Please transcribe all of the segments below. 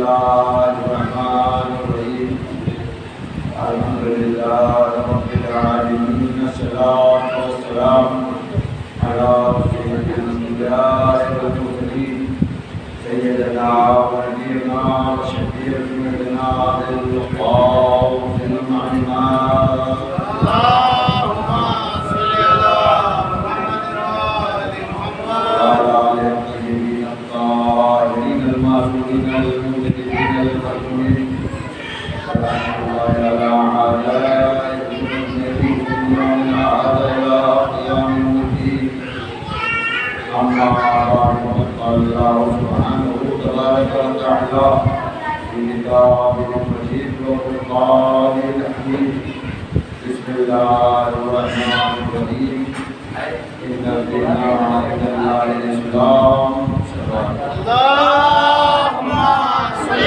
الله الرحمن الرحيم الحمد لله رب العالمين الصلاة والسلام على سيد الأنبياء والمرسلين سيدنا ونبينا وشفيعنا بالقول المعنى اللهم صل على محمد وآل محمد وعلى آل الطيبين الطاهرين المعصومين المهديين المعصومين سلام الله على أعدائكم الذين من أعداء قيام الدين أما بعد قال الله سبحانه تبارك وتعالى في كتابه المجيد وفرقانه الحميد بسم الله الرحمن الرحيم إن الدين عند الله الإسلام اللهم صل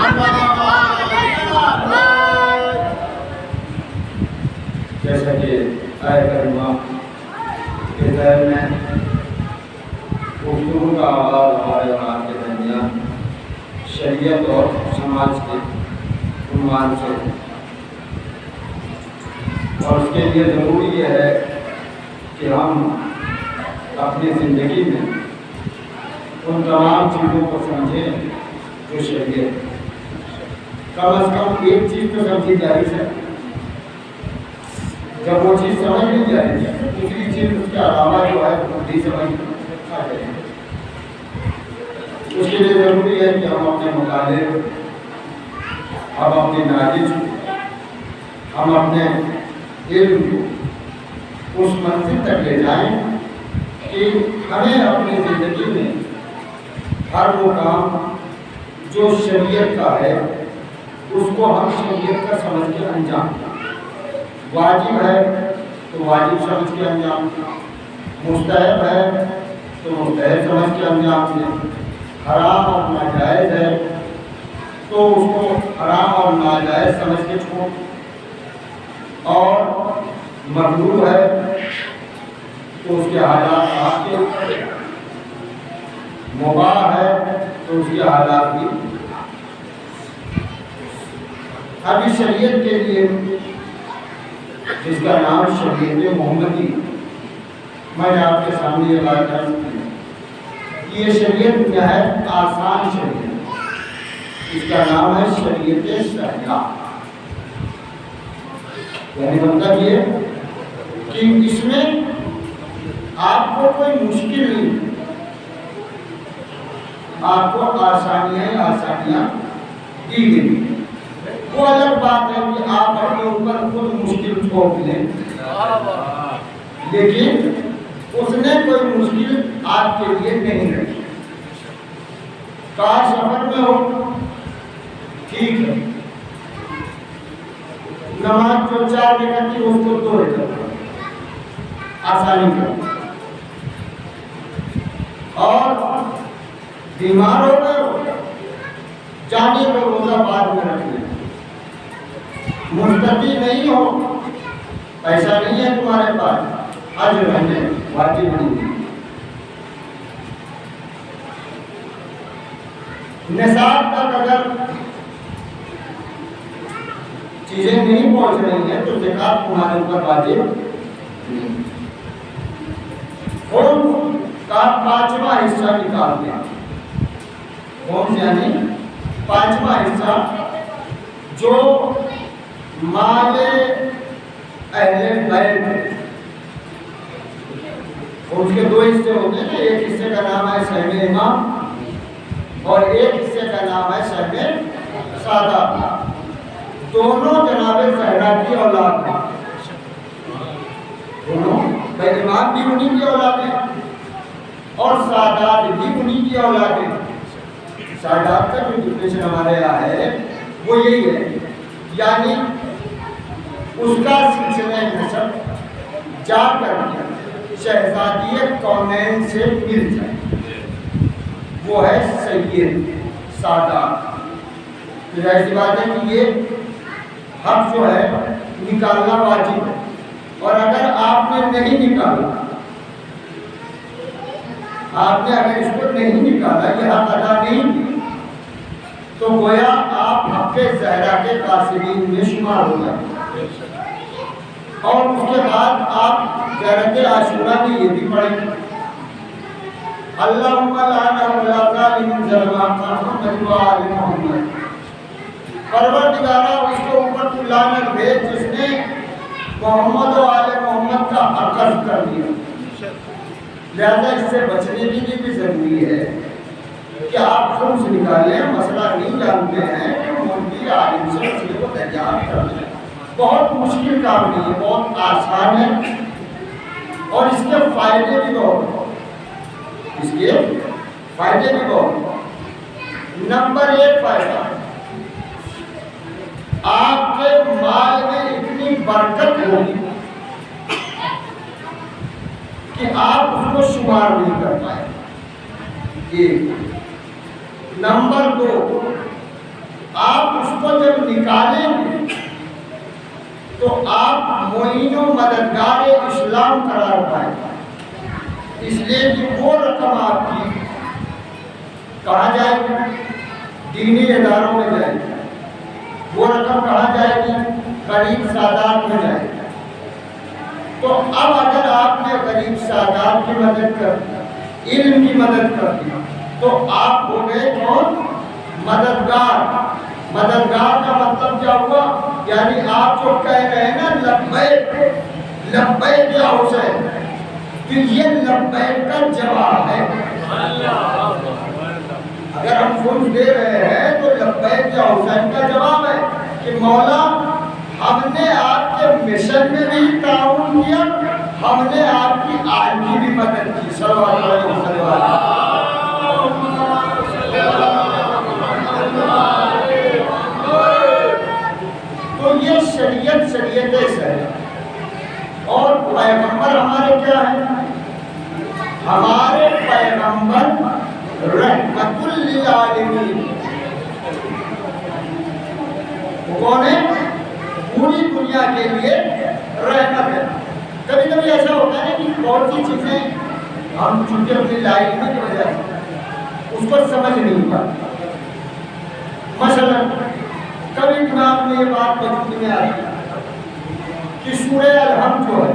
على محمد وآل محمد جیسا کہ آیت کریمہ کے ذہن میں گفتگو کا آغاز ہمارے اور آپ کے درمیان شریعت اور سماج کے عنوان سے، اور اس کے لیے ضروری یہ ہے کہ ہم اپنی زندگی میں ان تمام چیزوں کو سمجھیں جو شریعت، کم از کم ایک چیز تو سمجھی جائز ہے، جب وہ چیز سمجھ نہیں جائے گی دوسری چیز اس کے علاوہ جو ہے وہ بھی سمجھ آ جائے گی۔ اس کے لیے ضروری ہے کہ ہم اپنے مطالعے، ہم اپنی نالج، ہم اپنے علم کو اس منزل تک لے جائیں کہ ہمیں اپنی زندگی میں ہر وہ کام جو شریعت کا ہے اس کو ہم شریعت کا سمجھ کے انجام دیں۔ واجب ہے تو واجب سمجھ کے انجام دیں، مستحب ہے تو مستحب سمجھ کے انجام دیں، حرام اور ناجائز ہے تو اس کو حرام اور ناجائز سمجھ کے چھوڑ، اور مکروہ ہے تو اس کے حالات آپ کے، مباح ہے تو اس کے حالات بھی۔ ابھی شریعت کے لیے جس کا نام شریعت محمدی، میں نے آپ کے سامنے یہ بات کروں کہ یہ شریعت نہایت آسان شریعت، اس کا نام ہے شریعت سہلہ، یعنی مطلب یہ کہ اس میں آپ کو کوئی مشکل نہیں، آپ کو آسانیاں دی گئی۔ وہ الگ بات ہے کہ آپ اپنے اوپر خود مشکل چھوڑ لیں، لیکن اس نے کوئی مشکل آپ کے لیے نہیں رکھی۔ کار سفر میں ہو ٹھیک ہے، نماز جو 4 رکعت کی اس کو 2 رکعت آسانی کر، اور بیمار ہو گئے ہو جانے کو روزہ بعد میں رکھ لیں، مستطیع نہیں ہو، پیسہ نہیں ہے تمہارے پاس، حج رہنے واجب نہیں ہے۔ نصاب تک اگر چیزیں نہیں پہنچ رہی ہیں تو زکات تمہارے اوپر واجب نہیں۔ خون کا 5واں حصہ نکال دیں، خون یعنی 5واں حصہ جو مال اہل بیت، اس کے 2 حصے ہوتے ہیں، ایک حصے کا نام ہے سہم امام اور ایک حصے کا نام ہے سہم سادات۔ دونوں جناب زہرا کی اولاد ہیں، دونوں امام بھی انہی کی اولاد ہیں اور سادات بھی انہی کی اولاد ہیں۔ سادات کا جو ڈیفینیشن ہمارے یہاں ہے وہ یہی ہے، یعنی اس کا سلسلہ نسب جا کر شہزادی کونین سے مل جائے، وہ ہے سید سادات۔ تو ایسی بات ہے کہ یہ حق جو ہے نکالنا واجب ہے، اور اگر آپ نے نہیں نکالا، آپ نے اگر اس کو نہیں نکالا، یہ حق ادا نہیں کیا، گویا آپ حق زہرا کے قاسمین میں شمار ہو جائیں. اور اس کے بعد آپ غیرت عاشورہ میں یہ بھی پڑھیں اللہم لعنا ولا ظالم ظلم محمد و آل محمد. پروردگارہ اس کے اوپر تو لعنت بھیج جس نے محمد و آل محمد کا عقص کر دیا. لہذا اس سے بچنے کے لیے بھی ضروری ہے کہ آپ خمس نکالیں. مسئلہ نہیں جانتے ہیں کہ مولوی عالم سے مسئلے کو دریافت کر لیں. بہت مشکل کام نہیں ہے, بہت آسان ہے اور اس کے فائدے بھی بہت ہیں. اس کے فائدے بھی بہت ہیں. نمبر 1 فائدہ, آپ کے مال میں اتنی برکت ہوگی کہ آپ اس کو شمار نہیں کر پائیں. ایک. نمبر 2, آپ اس کو جب نکالیں گے تو آپ معین و مددگار اسلام قرار پائیں. اس لیے کہ وہ رقم آپ کی کہاں جائے گی؟ دینی اداروں میں جائے گی. وہ رقم کہاں جائے گی؟ غریب سادات میں جائے گی. تو اب اگر آپ نے غریب سادات کی مدد کر دی, علم کی مدد کر دی, تو آپ ہو گئے کون؟ مددگار. مددگار کا مطلب کیا ہوا؟ یعنی آپ جو کہہ رہے ہیں نا لبیک لبیک یا حسین, تو یہ لبیک کا جواب ہے. اگر ہم فون دے رہے ہیں تو لبیک یا حسین کا جواب ہے کہ مولا ہم نے آپ کے مشن میں بھی تعاون کیا, ہم نے آپ کی آل کی بھی مدد کی. صلوات علیہ وسلم. تو یہ شریعت ہے. اور پیغمبر ہمارے کیا ہیں؟ ہمارے پیغمبر رحمت للعالمین. وہ کون ہے؟ پوری دنیا کے لیے رحمت ہے. کبھی کبھی ایسا ہوتا ہے کہ بہت سی چیزیں ہم چونکہ اپنی لائف میں کی وجہ سے اس کو سمجھ نہیں پاتے. مثلا کبھی دماغ میں یہ بات وجود میں آئی کہ سورہ الحمد جو ہے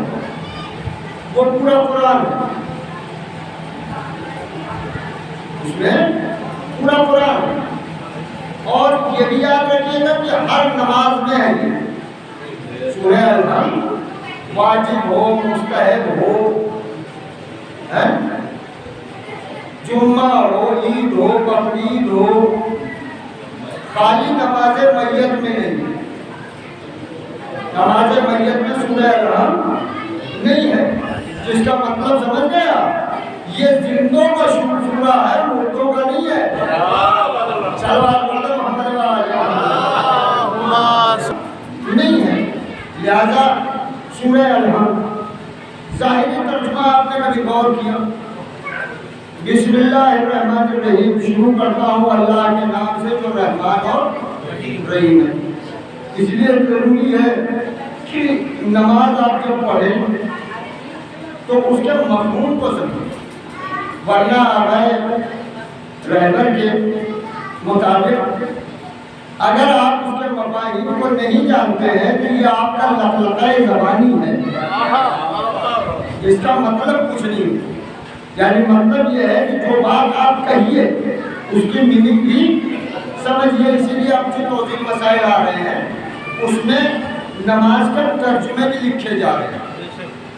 وہ پورا قرآن ہے. اس میں پورا قرآن ہے. اور یہ بھی یاد رکھیے گا کہ ہر نماز میں ہے یہ سورہ الحمد, واجب ہو, مستحب ہو, جمعہ ہو, عید ہو, بقرعید ہو, خالی نماز میت میں نہیں. نماز میت میں سورہ الحمد نہیں ہے. جس کا مطلب سمجھ گیا, یہ زندوں کا سورہ ہے, مردوں کا نہیں ہے. نہیں ہے. لہذا سورہ الحمد ظاہری ترجمہ آپ نے کبھی غور کیا؟ بسم اللہ الرحمن الرحیم شروع کرتا ہوں اللہ کے نام سے جو رحمان اور رحیم ہے. اس لیے ضروری ہے کہ نماز آپ جب پڑھیں تو اس کے مفہوم کو سمجھیں, ورنہ آبائے رہبر کے مطابق اگر آپ اس کے مفاہیم کو نہیں جانتے ہیں تو یہ آپ کا لفظہ زبانی ہے. اس کا مطلب کچھ نہیں. یعنی مطلب یہ ہے کہ جو بات آپ کہیے اس کی میننگ بھی سمجھیے. اسی لیے اب جو توضیح مسائل آ رہے ہیں اس میں نماز کا ترجمے بھی لکھے جا رہے ہیں.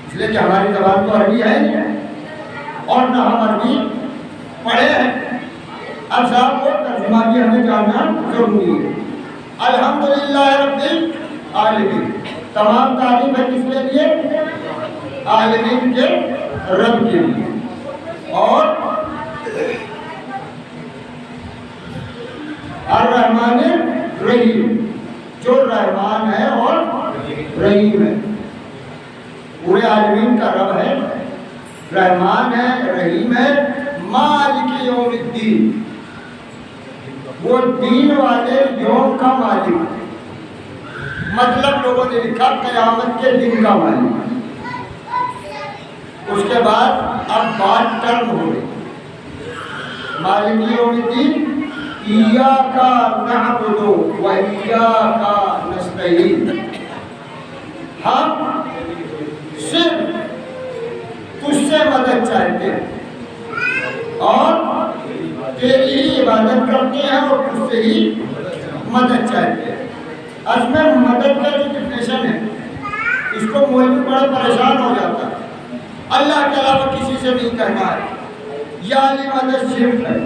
اس لیے کہ ہماری زبان تو عربی ہے نہیں اور نہ ہم عربی پڑھے ہیں. اب صاحب وہ ترجمہ بھی ہمیں جاننا ضروری ہے. الحمدللہ رب العالمین, تمام تعریف ہے کس کے لیے؟ عالمین کے رب کے لیے. اور الرحمن الرحیم, جو رحمان ہے اور رحیم ہے, پورے عالمین کا رب ہے, رحمان ہے, رحیم ہے. مالک یوم الدین, وہ دین والے یوم کا مالک ہے. مطلب لوگوں نے لکھا قیامت کے دن کا مالک. اس کے بعد اب بات ٹرم ہو گئی. مالک یوم الدین ایاک نعبد و ایاک نستعین، ہم صرف تجھ سے مدد چاہتے ہیں اور تیری ہی عبادت کرتے ہیں اور تجھ سے ہی مدد چاہتے ہیں۔ اس میں مدد کا جو ڈیفینیشن ہے اس کو مولوی بڑا پریشان ہو جاتا ہے۔ اللہ کے علاوہ کسی سے نہیں کہنا ہے، یا علی مدد شرک ہے،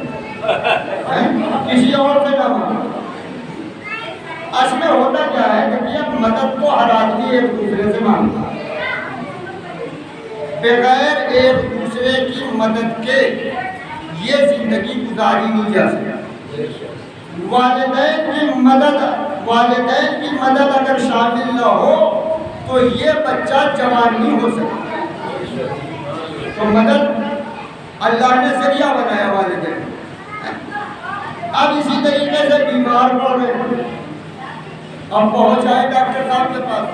کسی اور سے نہ مانگو۔ اس میں ہوتا کیا ہے کہ یہ مدد تو ہر آدمی ایک دوسرے سے مانگتا ہے، بغیر ایک دوسرے کی مدد کے یہ زندگی گزاری نہیں جا سکتی۔ والدین کی مدد اگر شامل نہ ہو تو یہ بچہ جوان نہیں ہو سکتا۔ تو مدد اللہ نے ذریعہ بنایا والدین۔ اب اسی طریقے سے بیمار پڑ گئے، اب پہنچ آئے ڈاکٹر صاحب کے پاس،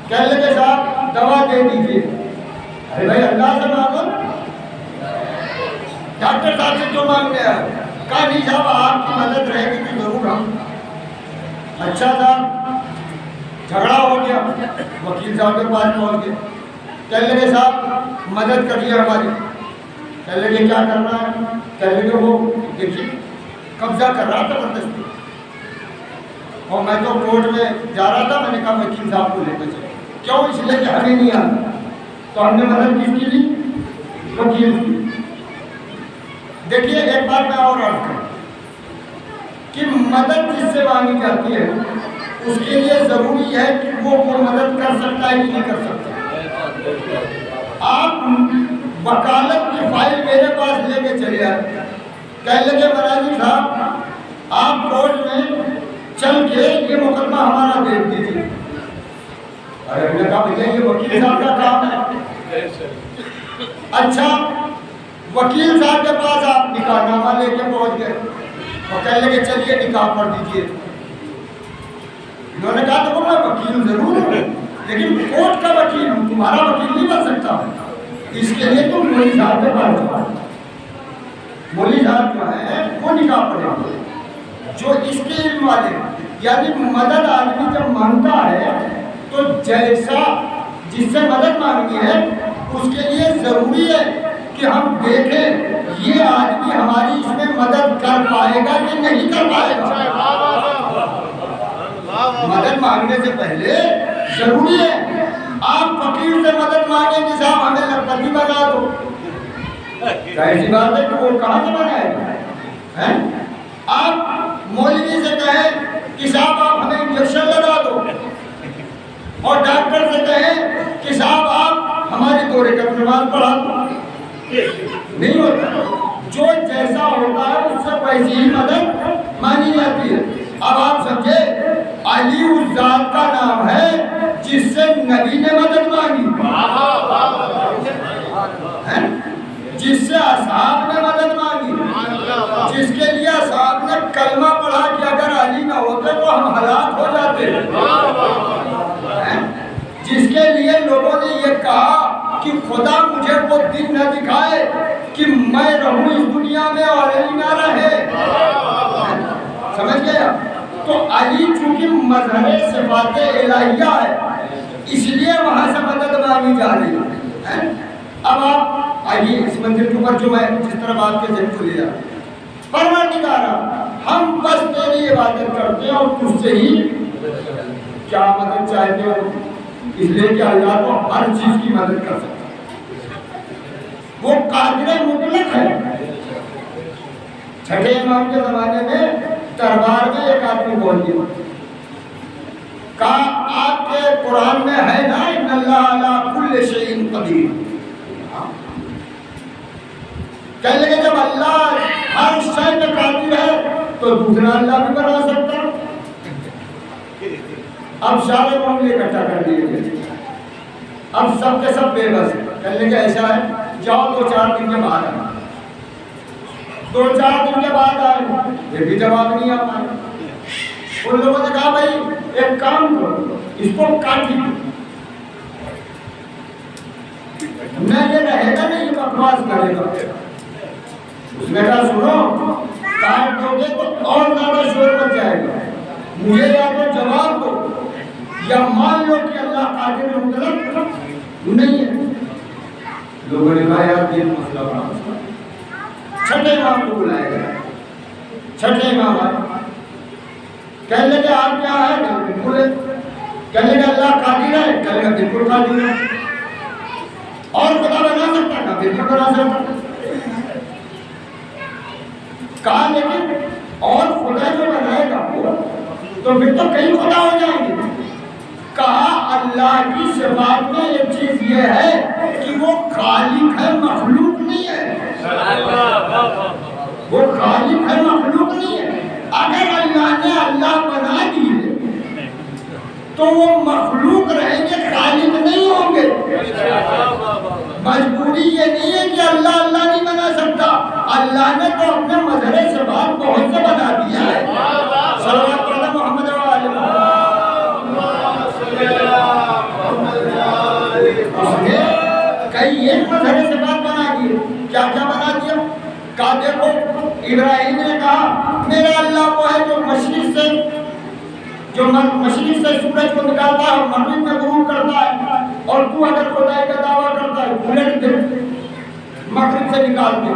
کہنے لگے صاحب دوا دے دیجیے۔ ارے بھائی اللہ سے مانگو، ڈاکٹر صاحب سے کیوں مانگنے آئے؟ کہا نہیں صاحب آپ کی مدد رہے گی تو ضرور ہم۔ اچھا صاحب جھگڑا ہو گیا، وکیل صاحب کے پاس پہنچ گئے، کہنے لگے صاحب مدد کریے ہماری۔ کہنے لگے کیا کرنا ہے؟ کہنے لگے وہ دیکھیے قبضہ کر رہا تھا زبردستی، اور میں تو کورٹ میں جا رہا تھا، میں نے کہا وکیل صاحب کو لے کے چلو۔ کیوں؟ اس لیے کہ ہمیں نہیں آتا، تو ہم نے مدد کس کی لی؟ وکیل کی۔ دیکھیے ایک بات میں اور عرض کروں کہ مدد جس سے مانگی جاتی ہے اس کے لیے ضروری ہے کہ وہ مدد کر سکتا ہے کہ نہیں کر سکتا۔ آپ وکالت کی فائل میرے پاس لے کے چلے آئے، کہنے لگے مراجی صاحب آپ کورٹ میں چل کے یہ مقدمہ ہمارا دیکھ دیجیے۔ ارے میں نے کہا بھیا یہ وکیل صاحب کا کام ہے۔ اچھا وکیل صاحب کے پاس آپ نکاح نامہ لے کے پہنچ گئے اور کہنے لگے چلیے نکاح پڑھ دیجیے۔ انہوں نے کہا تو میں وکیل ضرور ہوں لیکن کورٹ کا وکیل ہوں، تمہارا وکیل نہیں بن سکتا، اس کے لیے تم مولوی صاحب کے پاس جاؤ۔ مولوی صاحب جو ہیں وہ نکاح پڑھیں گے جو اس کے علم والے، یعنی مدد آدمی جب مانگتا ہے تو جیسا جس سے مدد مانگی ہے اس کے لیے ضروری ہے کہ ہم دیکھیں یہ آدمی ہماری اس میں مدد کر پائے گا کہ نہیں کر پائے گا۔ مدد مانگنے سے پہلے ضروری ہے، آپ فقیر سے مدد مانگیں کہ صاحب ہمیں لکھپتی بنا دو، ایسی بات ہے کہ وہ کہاں سے بنائے گا؟ آپ مولوی سے کہیں کہ صاحب آپ ہمیں انجیکشن لگا دو، اور ڈاکٹر سے کہیں کہ صاحب آپ ہماری 2 رکعت نماز پڑھا دو، نہیں ہوتا۔ جو جیسا ہوتا ہے اس سے ویسی ہی مدد مانی جاتی ہے۔ اب آپ سمجھے علی اس ذات کا نام ہے جس سے نبی نے مدد مانگی، جس سے اصحاب نے مدد مانگی، جس کے لیے اصحاب نے کلمہ پڑھا کہ اگر علی نہ ہوتے تو ہم ہلاک ہو جاتے، جس کے لیے لوگوں نے یہ کہا کہ خدا مجھے وہ دن نہ دکھائے کہ میں رہوں اس دنیا میں اور علی نہ رہے۔ سمجھ گیا؟ تو علی چونکہ مظہر صفات الہیہ ہے اس لیے وہاں سے مدد مانگی جا رہی ہے۔ اب آپ آئیے اس منزل کے اوپر جو میں جس طرح آپ کے ذہن کو لے جاتا ہوں، پروردگارا ہم بس تیری عبادت کرتے ہیں اور تجھ سے ہی کیا مدد چاہتے ہو، اس لیے کہ اللہ کو ہر چیز کی مدد کر سکتا ہے، وہ قادر مطلق ہے۔ چھٹے امام کے زمانے میں دربار میں ایک آدمی بول دیا، کہا آپ کے قرآن میں ہے نا ان اللہ علی کل شیء قدیر، کہنے لگے جب اللہ ہر شے پہ قادر ہے تو دوسرا اللہ بھی بنا سکتا۔ اب سارے معاملے اکٹھا کر دیے گئے، اب سب کے سب بے بس، کہنے لگے ایسا ہے جاؤ 2-4 دن کے بعد آئے، 2-4 دن کے بعد آئے، یہ بھی جواب نہیں آ پائے۔ ان لوگوں نے کہا بھائی ایک کام کرو اس کو کاٹ دو، میں یہ رہے گا نہیں، یہ بکواس کرے گا۔ اس نے کہا سنو کاٹ دو گے مجھے یا تو جواب دو یا مان لو کہ اللہ قادر مطلق نہیں ہے۔ لوگوں نے کہا یار یہ مسئلہ بڑا مسئلہ ہے۔ چھٹے امام کو بلایا گیا، چھٹے امام آئے، کہنے لگے آپ کیا ہے؟ بالکل ہے۔ کہنے لگے اللہ قادر ہے؟ کہنے لگے بالکل قادر ہے۔ اور خدا بنا سکتا ہے؟ بالکل بنا سکتا ہے۔ کہا لیکن اور خدا جو بنائے گا تو پھر تو کئی خدا ہو جائیں گے۔ کہا اللہ کی صفات میں ایک چیز یہ ہے کہ وہ خالق ہے، مخلوق نہیں ہے۔ وہ خالق ہے، مخلوق نہیں ہے۔ اگر اللہ نے اللہ بنا دیے تو وہ مخلوق رہیں گے، خالق نہیں ہوں گے۔ مجبوری یہ نہیں ہے کہ اللہ اللہ نہیں بنا سکتا، اللہ نے تو اپنے مظہر صفات بہت سے بنا دیا ہے۔ صلوات علی محمد و آل اس نے کئی ایک مظہر صفات بنا دیے۔ کیا کیا بنا دیا؟ کہا دیکھو ابراہیم نے کہا میرا اللہ وہ ہے جو مشرق سے سورج کو نکالتا ہے اور مغرب میں غروب کرتا ہے، اور تو اگر خدائی کا دعویٰ کرتا ہے الٹ دے مغرب سے نکال دے۔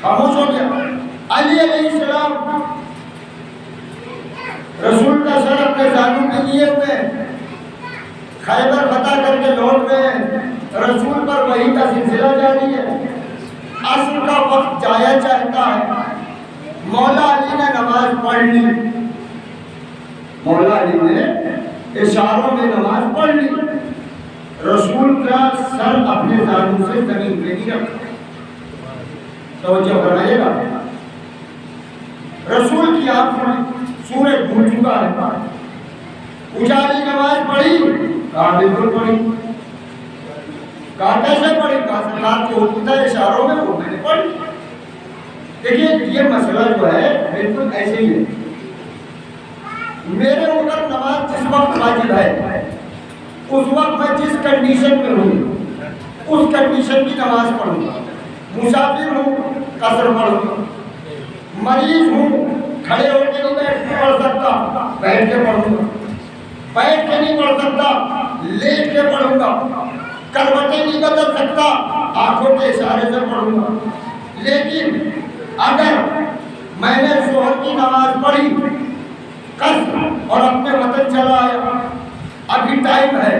خاموش ہو گیا۔ علی علیہ السلام رسول کا سر اپنے زانوں کے لیے ہوئے، خیبر فتح کر کے لوٹ رہے ہیں، رسول پر وحی کا سلسلہ جاری ہے، عصر کا وقت جایا چاہتا ہے۔ مولا علی نے نماز پڑھ لی، مولا علی نے اشاروں میں نماز پڑھ لی، رسول کا سر اپنے زانوں سے زمین پہ نہیں رکھا۔ توجہ فرمائیے گا، رسول کی آنکھ سورج ڈھول چکا ہے۔ اجالی نماز پڑھی؟ کہا بالکل پڑھی۔ کہا کیسے پڑھی؟ کہا سرکار کے حکم تھا اشاروں میں، وہ میں نے پڑھی۔ دیکھیے یہ مسئلہ جو ہے بالکل ایسے ہی ہے۔ میرے اوپر نماز جس وقت واجب ہے اس وقت میں جس کنڈیشن میں ہوں اس کنڈیشن کی نماز پڑھوں گا۔ مسافر ہوں قصر پڑھوں گا، مریض ہوں کھڑے ہو کے نہیں پڑھ سکتا بیٹھ کے پڑھوں گا، بیٹھ کے نہیں پڑھ سکتا لیٹ کے پڑھوں گا، کروٹیں نہیں بدل سکتا آنکھوں کے اشارے سے پڑھوں گا۔ لیکن اگر میں نے ظہر کی نماز پڑھی قصر اور اپنے وطن چلا آیا، ابھی ٹائم ہے،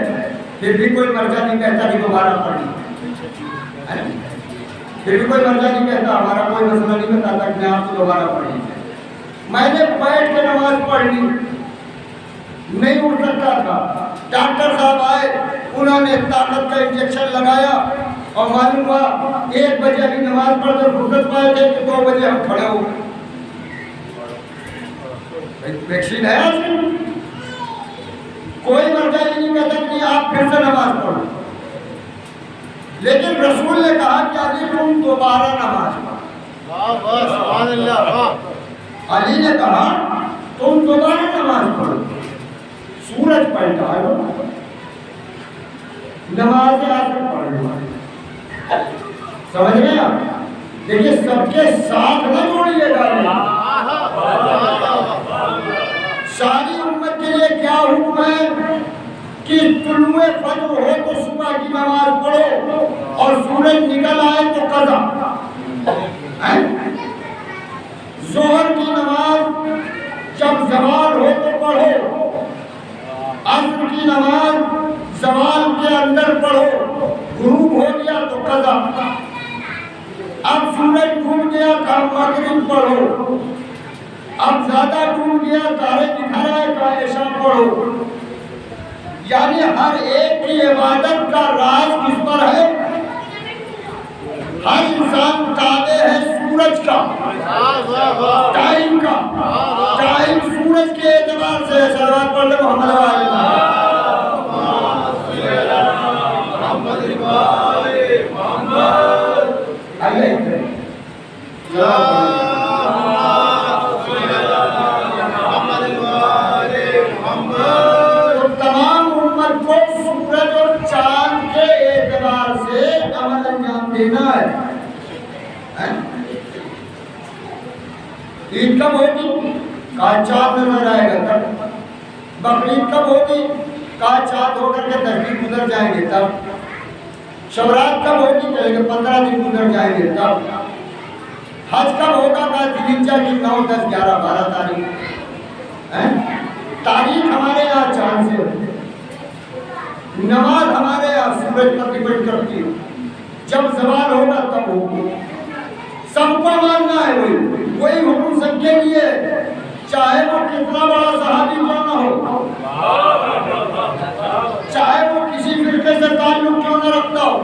پھر بھی کوئی مرجع نہیں کہتا کہ دوبارہ پڑھی، پھر بھی کوئی مرجع نہیں کہتا، ہمارا کوئی مسئلہ نہیں بتاتا کہ آپ کو دوبارہ پڑھی۔ میں نے بیٹھ کے نماز پڑھ لی، نہیں اٹھ سکتا تھا، ڈاکٹر صاحب آئے، انہوں نے طاقت کا انجیکشن لگایا اور معلوم ہوا 1 بجے ابھی نماز پڑھ کر فرصت پائے تھے کہ 2 بجے ہم کھڑے ہو گئے۔ ویکسین ہے کوئی مرجع نہیں کہتا کہ آپ پھر سے نماز پڑھو، لیکن رسول نے کہا کہ علی تم دوبارہ نماز پڑھو۔ سبحان اللہ۔ علی نے کہا تم دوبارہ نماز پڑھو۔ سورج پلٹا لو، نماز عصر پڑھ لو۔ سمجھ گئے آپ؟ دیکھیے سب کے ساتھ نہ جوڑیے گا۔ ساری امت کے لیے کیا حکم ہے کہ طلوع فجر ہو تو صبح کی نماز پڑھو اور سورج نکل آئے تو قضا۔ ظہر کی نماز جب زوال ہو تو پڑھو، عصر کی نماز زوال کے اندر پڑھو، غروب ہو گیا تو قضا۔ اب سورج ڈوب گیا تو مغرب پڑھو، اب زیادہ ڈوب گیا تارے دکھا رہا ہے تو عشاء پڑھو۔ یعنی ہر ایک کی عبادت کا راز کس پر ہے؟ ہر انسان تابع ہے سورج کا، ٹائم کا، ٹائم سورج کے اعتبار سے۔ صلوات پڑھ لیں محمد تمام امت کو سورج اور چاند کے اعتبار سے عمل انجام دینا ہے۔ عید کب ہوگی؟ کہا چاند نظر آئے گا تب. بقرعید کب ہوگی؟ کہا چاند ہو کر کے 10 دن گزر جائیں گے تب. شبرات کب ہوگی؟ کہیں گے 15 دن گزر جائیں گے تب. حج کب ہوگا؟ کہا ذوالحجہ کی 9، 10، 11، 12 تاریخ. تاریخ ہمارے یہاں چاند سے ہوتی ہے. نماز ہمارے یہاں سورج پر ڈپینڈ کرتی ہے. جب زوال ہوگا تب ہوگی. سب کو ماننا ہے وہی حکم سب کے لیے، چاہے وہ کتنا بڑا صحابی کیوں نہ ہو، چاہے وہ کسی فرقے سے تعلق کیوں نہ رکھتا ہو.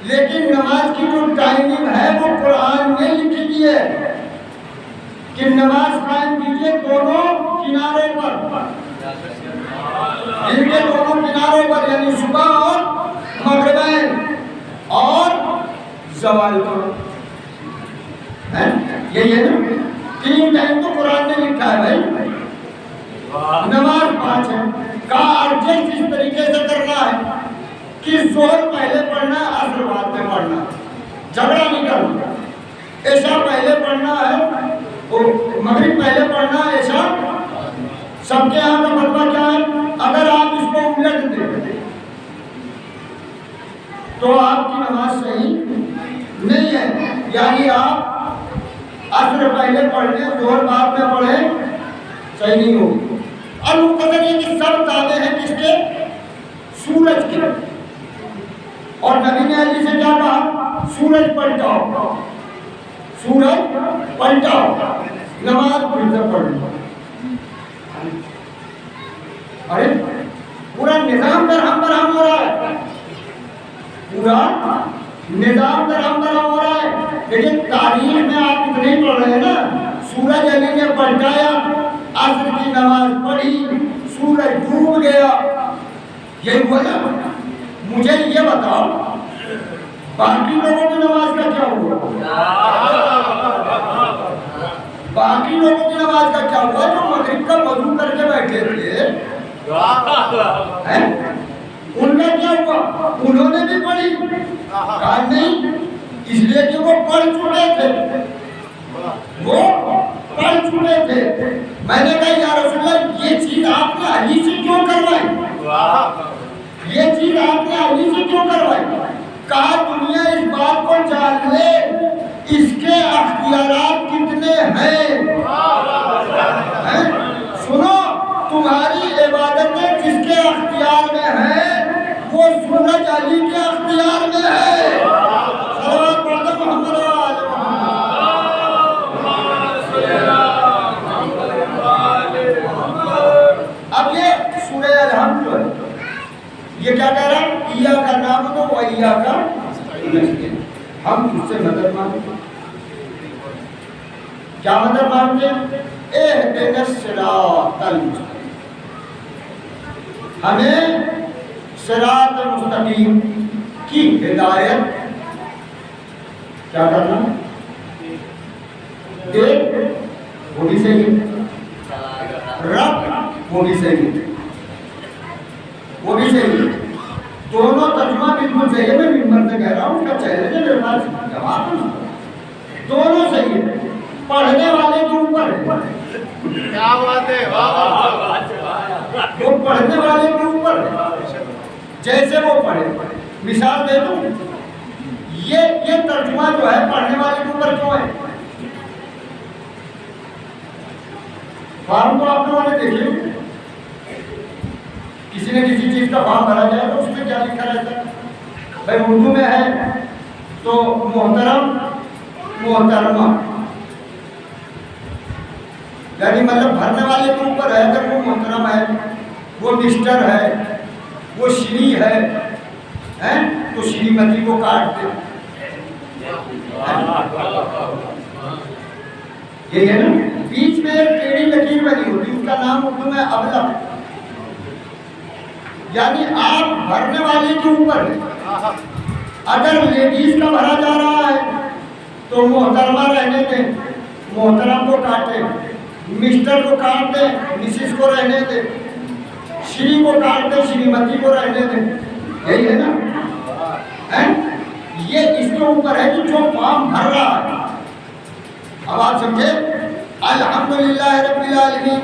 لیکن نماز کی جو ٹائمنگ ہے وہ قرآن میں لکھی ہوئی ہے کہ نماز قائم کیجیے دونوں کناروں پر، ان کے دونوں کناروں پر، یعنی صبح اور مغربین اور زوال پر. یہی ہے نا، 3 ٹائم تو قرآن نے لکھا ہے بھائی. نماز 5 ہے. کہا ارجنٹ اس طریقے سے کرنا ہے کہ ظہر پہلے پڑھنا ہے، عصر بعد میں پڑھنا ہے، جھگڑا نہیں کرنا. عشاء پہلے پڑھنا ہے، مغرب پہلے پڑھنا ہے، عشاء. سب کے یہاں کا فتویٰ کیا ہے؟ اگر آپ اس کو الٹ دیں تو آپ کی نماز صحیح نہیں ہے. یعنی آپ عصر پہلے پڑھ لیں، ظہر بعد میں پڑھیں، صحیح نہیں ہوگی. اور مقتضی یہ کہ سب تابع ہیں کس کے؟ سورج کے. اور نبی نے علی سے کیا کہا؟ سورج پلٹاؤ، سورج پلٹاؤ، نماز پھر سے پڑھ لو. ارے پورا نظام درہم برہم ہو رہا ہے، پورا نظام درہم برہم ہو رہا ہے. لیکن تاریخ میں آپ اتنے ہی پڑھ رہے ہیں نا، سورج علی نے پلٹایا، عصر کی نماز پڑھی، سورج ڈوب گیا. یہی ہوا نا. مجھے یہ بتاؤ باقی لوگوں کی نماز کا کیا ہوا؟ باقی لوگوں کی نماز کا کیا ہوا جو مغرب کا وضو کر کے بیٹھے تھے؟ ان کا کیا ہوا؟ انہوں نے بھی پڑھی؟ کہا نہیں، اس لیے کہ وہ پڑھ چکے تھے، وہ پڑھ چکے تھے. میں نے کہا یا رسول اللہ یہ چیز آپ نے علی سے کیوں کروائی؟ یہ چیز آپ نے علی سے کیوں کروائی؟ کہا دنیا اس بات کو جان لے اس کے اختیارات کتنے ہیں. سنو، تمہاری عبادتیں جس کے اختیار میں ہیں وہ سورج علی کے اختیار میں ہے. صلوات پڑھتے محمد و آل محمد. اب یہ سورہ الحمد جو ہے یہ کیا کہہ رہا ہے؟ ایاک نعبد و ایاک نستعین. ہم تجھ سے مدد مانگتے ہیں. کیا مدد مانگتے ہیں؟ اہدنا الصراط المستقیم. ہمیں صراط مستقیم کی ہدایت کیا کرنا؟ دیکھ وہ بھی صحیح، رب وہ بھی صحیح، وہ بھی صحیح. دونوں ترجمہ بالکل صحیح ہے. میں ممبر سے کہہ رہا ہوں، اس کا چیلنج ہے میرے پاس، جواب نہیں. دونوں صحیح ہے. پڑھنے والے کے اوپر ہے. کیا بات ہے، وہ پڑھنے والے کے اوپر ہے، جیسے وہ پڑھے. مثال دے دوں، یہ ترجمہ جو ہے پڑھنے والے کے اوپر کیوں ہے؟ فارم تو آپ لوگوں نے دیکھیے، کسی نے کسی چیز کا فارم بھرا جائے تو اس میں کیا لکھا رہتا ہے؟ بھائی اردو میں ہے تو محترم، محترمہ، یعنی مطلب بھرنے والے کے اوپر ہے. اگر وہ محترم ہے، وہ مسٹر ہے، وہ شری ہے تو شریمتی کو کاٹ دے. یہ ہے نا، بیچ میں ایک ٹیڑھی لکیر بنی ہوتی، اس کا نام اردو میں ابلغ. یعنی آپ بھرنے والے کے اوپر ہے. اگر لیڈیز کا بھرا جا رہا ہے تو محترمہ رہنے دیں، محترم کو کاٹیں. مسٹر کو کاٹ دیں، مسز کو رہنے دیں. شری کو کاٹ دیں، شریمتی کو رہنے دیں. یہی ہے نا. یہ اس کے اوپر ہے کہ جو فارم بھر رہا ہے. اب آپ سمجھے، الحمدللہ رب العالمین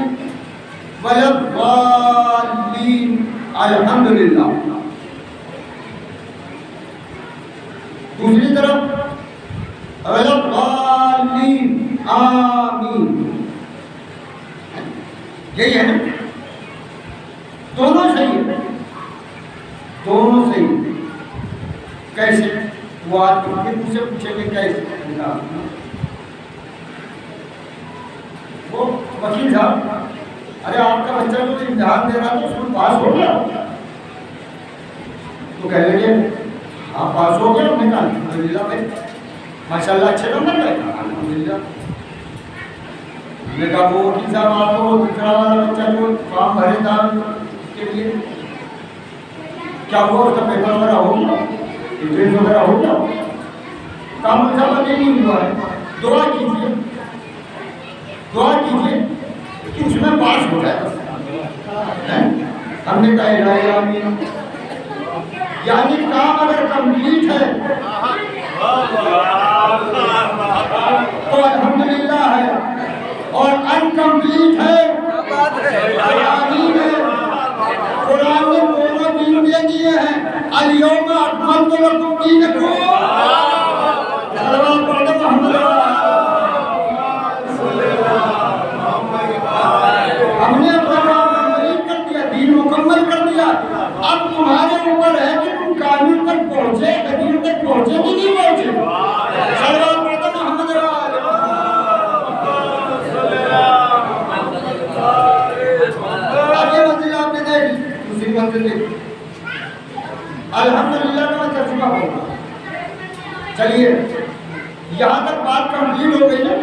ولا الضالین الحمدللہ. دوسری طرف ولا الضالین آمین. یہی ہے نا, دونوں صحیح ہے, دونوں صحیح. کیسے؟ وہ آدمی مجھ سے پوچھیں گے کیسے. وہ وکیل صاحب, ارے آپ کا بچہ جو امتحان دے رہا تو اس میں پاس ہو گیا, تو کہہ لیں گے ہاں پاس ہو گیا. ہم نے کہا الحمدللہ بھائی ماشاء اللہ اچھے نمبر لائے. الحمدللہ. ہم نے کہا وہ وکیل صاحب آپ کو دوسرا والا بچہ جو فارم بھرے تھا اس کے لیے کیا ہوا, اس کا پیپر وغیرہ ہو گیا, انٹرنس وغیرہ ہو گیا؟ کام اچھا نہیں ہوا ہے. دعا کیجیے, دعا کیجیے کہ اس میں پاس ہو جائے. ہم نے کہا الہی آمین. یعنی کام اگر کمپلیٹ ہے تو الحمدللہ ہے, اور انکمپلیٹ ہے آمین ہے. قرآن نے دونوں دین دے دیے ہیں. الیوم اکملت لکم دینکم. صلوات پڑھ دو محمد. ہم نے اپنا کام کمپلیٹ کر دیا, دین مکمل کر دیا. اب تمہارے اوپر ہے کہ تم کامل تک پہنچے, قدیر تک پہنچے کہ نہیں پہنچے. صلوات پڑھ دو محمد. آگے منزل آپ نے دیکھ, دوسری منزل دیکھ. الحمدللہ کا میں ترجمہ کروں گا. چلیے یہاں تک بات کمپلیٹ ہو گئی نا,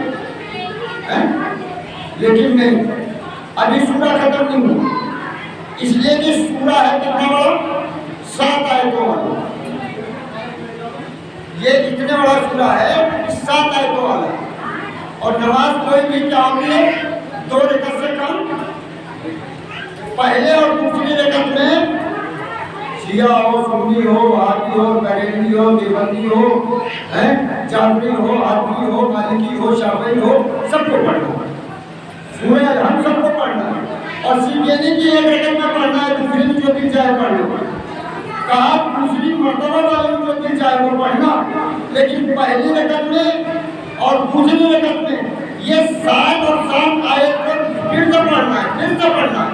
لیکن نہیں, ابھی سورہ ختم نہیں ہوا. اس لیے کہ سورہ ہے کتنا بڑا, 7 آیتوں والا. یہ اتنے بڑا سورہ ہے 7 آیتوں والا. اور نماز کوئی بھی کام میں 2 رکعت سے کم, پہلے اور دوسری رکعت میں شیعہ ہو, سنی ہو, وہابی ہو, بریلوی ہو, دیوبندی ہو, جعفری ہو, حنفی ہو, مالکی ہو, شافعی ہو, سب کو پڑھنا ہے. سورہ الحمد سب کو پڑھنا ہے. اور صرف یہ نہیں کہ ایک رکعت میں پڑھنا ہے, دوسری میں جو دل چاہے پڑھ لو. کہا دوسری مرتبہ والے میں جو دل چاہے وہ پڑھنا, لیکن پہلی رکعت میں اور دوسری رکعت میں یہ 7 اور 7 آیت پر پھر سے پڑھنا ہے, پھر سے پڑھنا ہے.